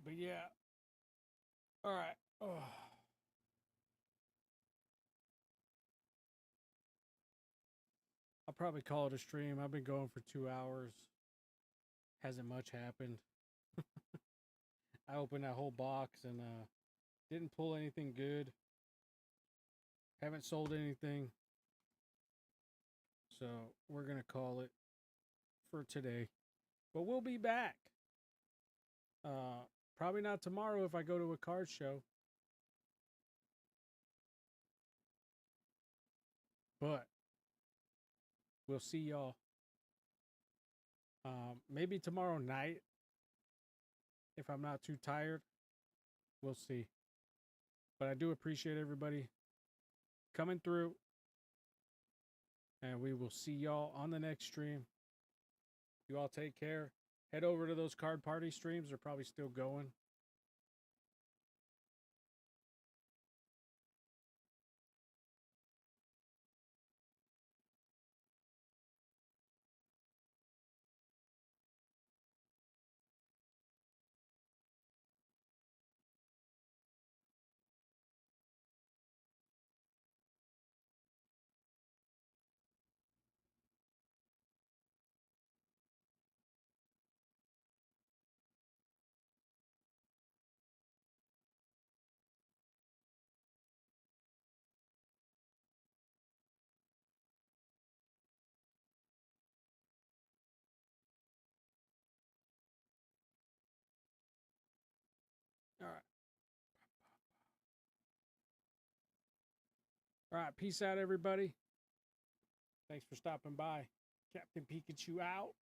But yeah. All right. Oh. I'll probably call it a stream. I've been going for 2 hours. Hasn't much happened. I opened that whole box and didn't pull anything good. Haven't sold anything. So we're going to call it for today. But we'll be back. Probably not tomorrow if I go to a card show. But we'll see y'all maybe tomorrow night if I'm not too tired. We'll see. But I do appreciate everybody coming through. And we will see y'all on the next stream. You all take care. Head over to those card party streams. They're probably still going. All right. All right. Peace out, everybody. Thanks for stopping by. Captain Pikachu out.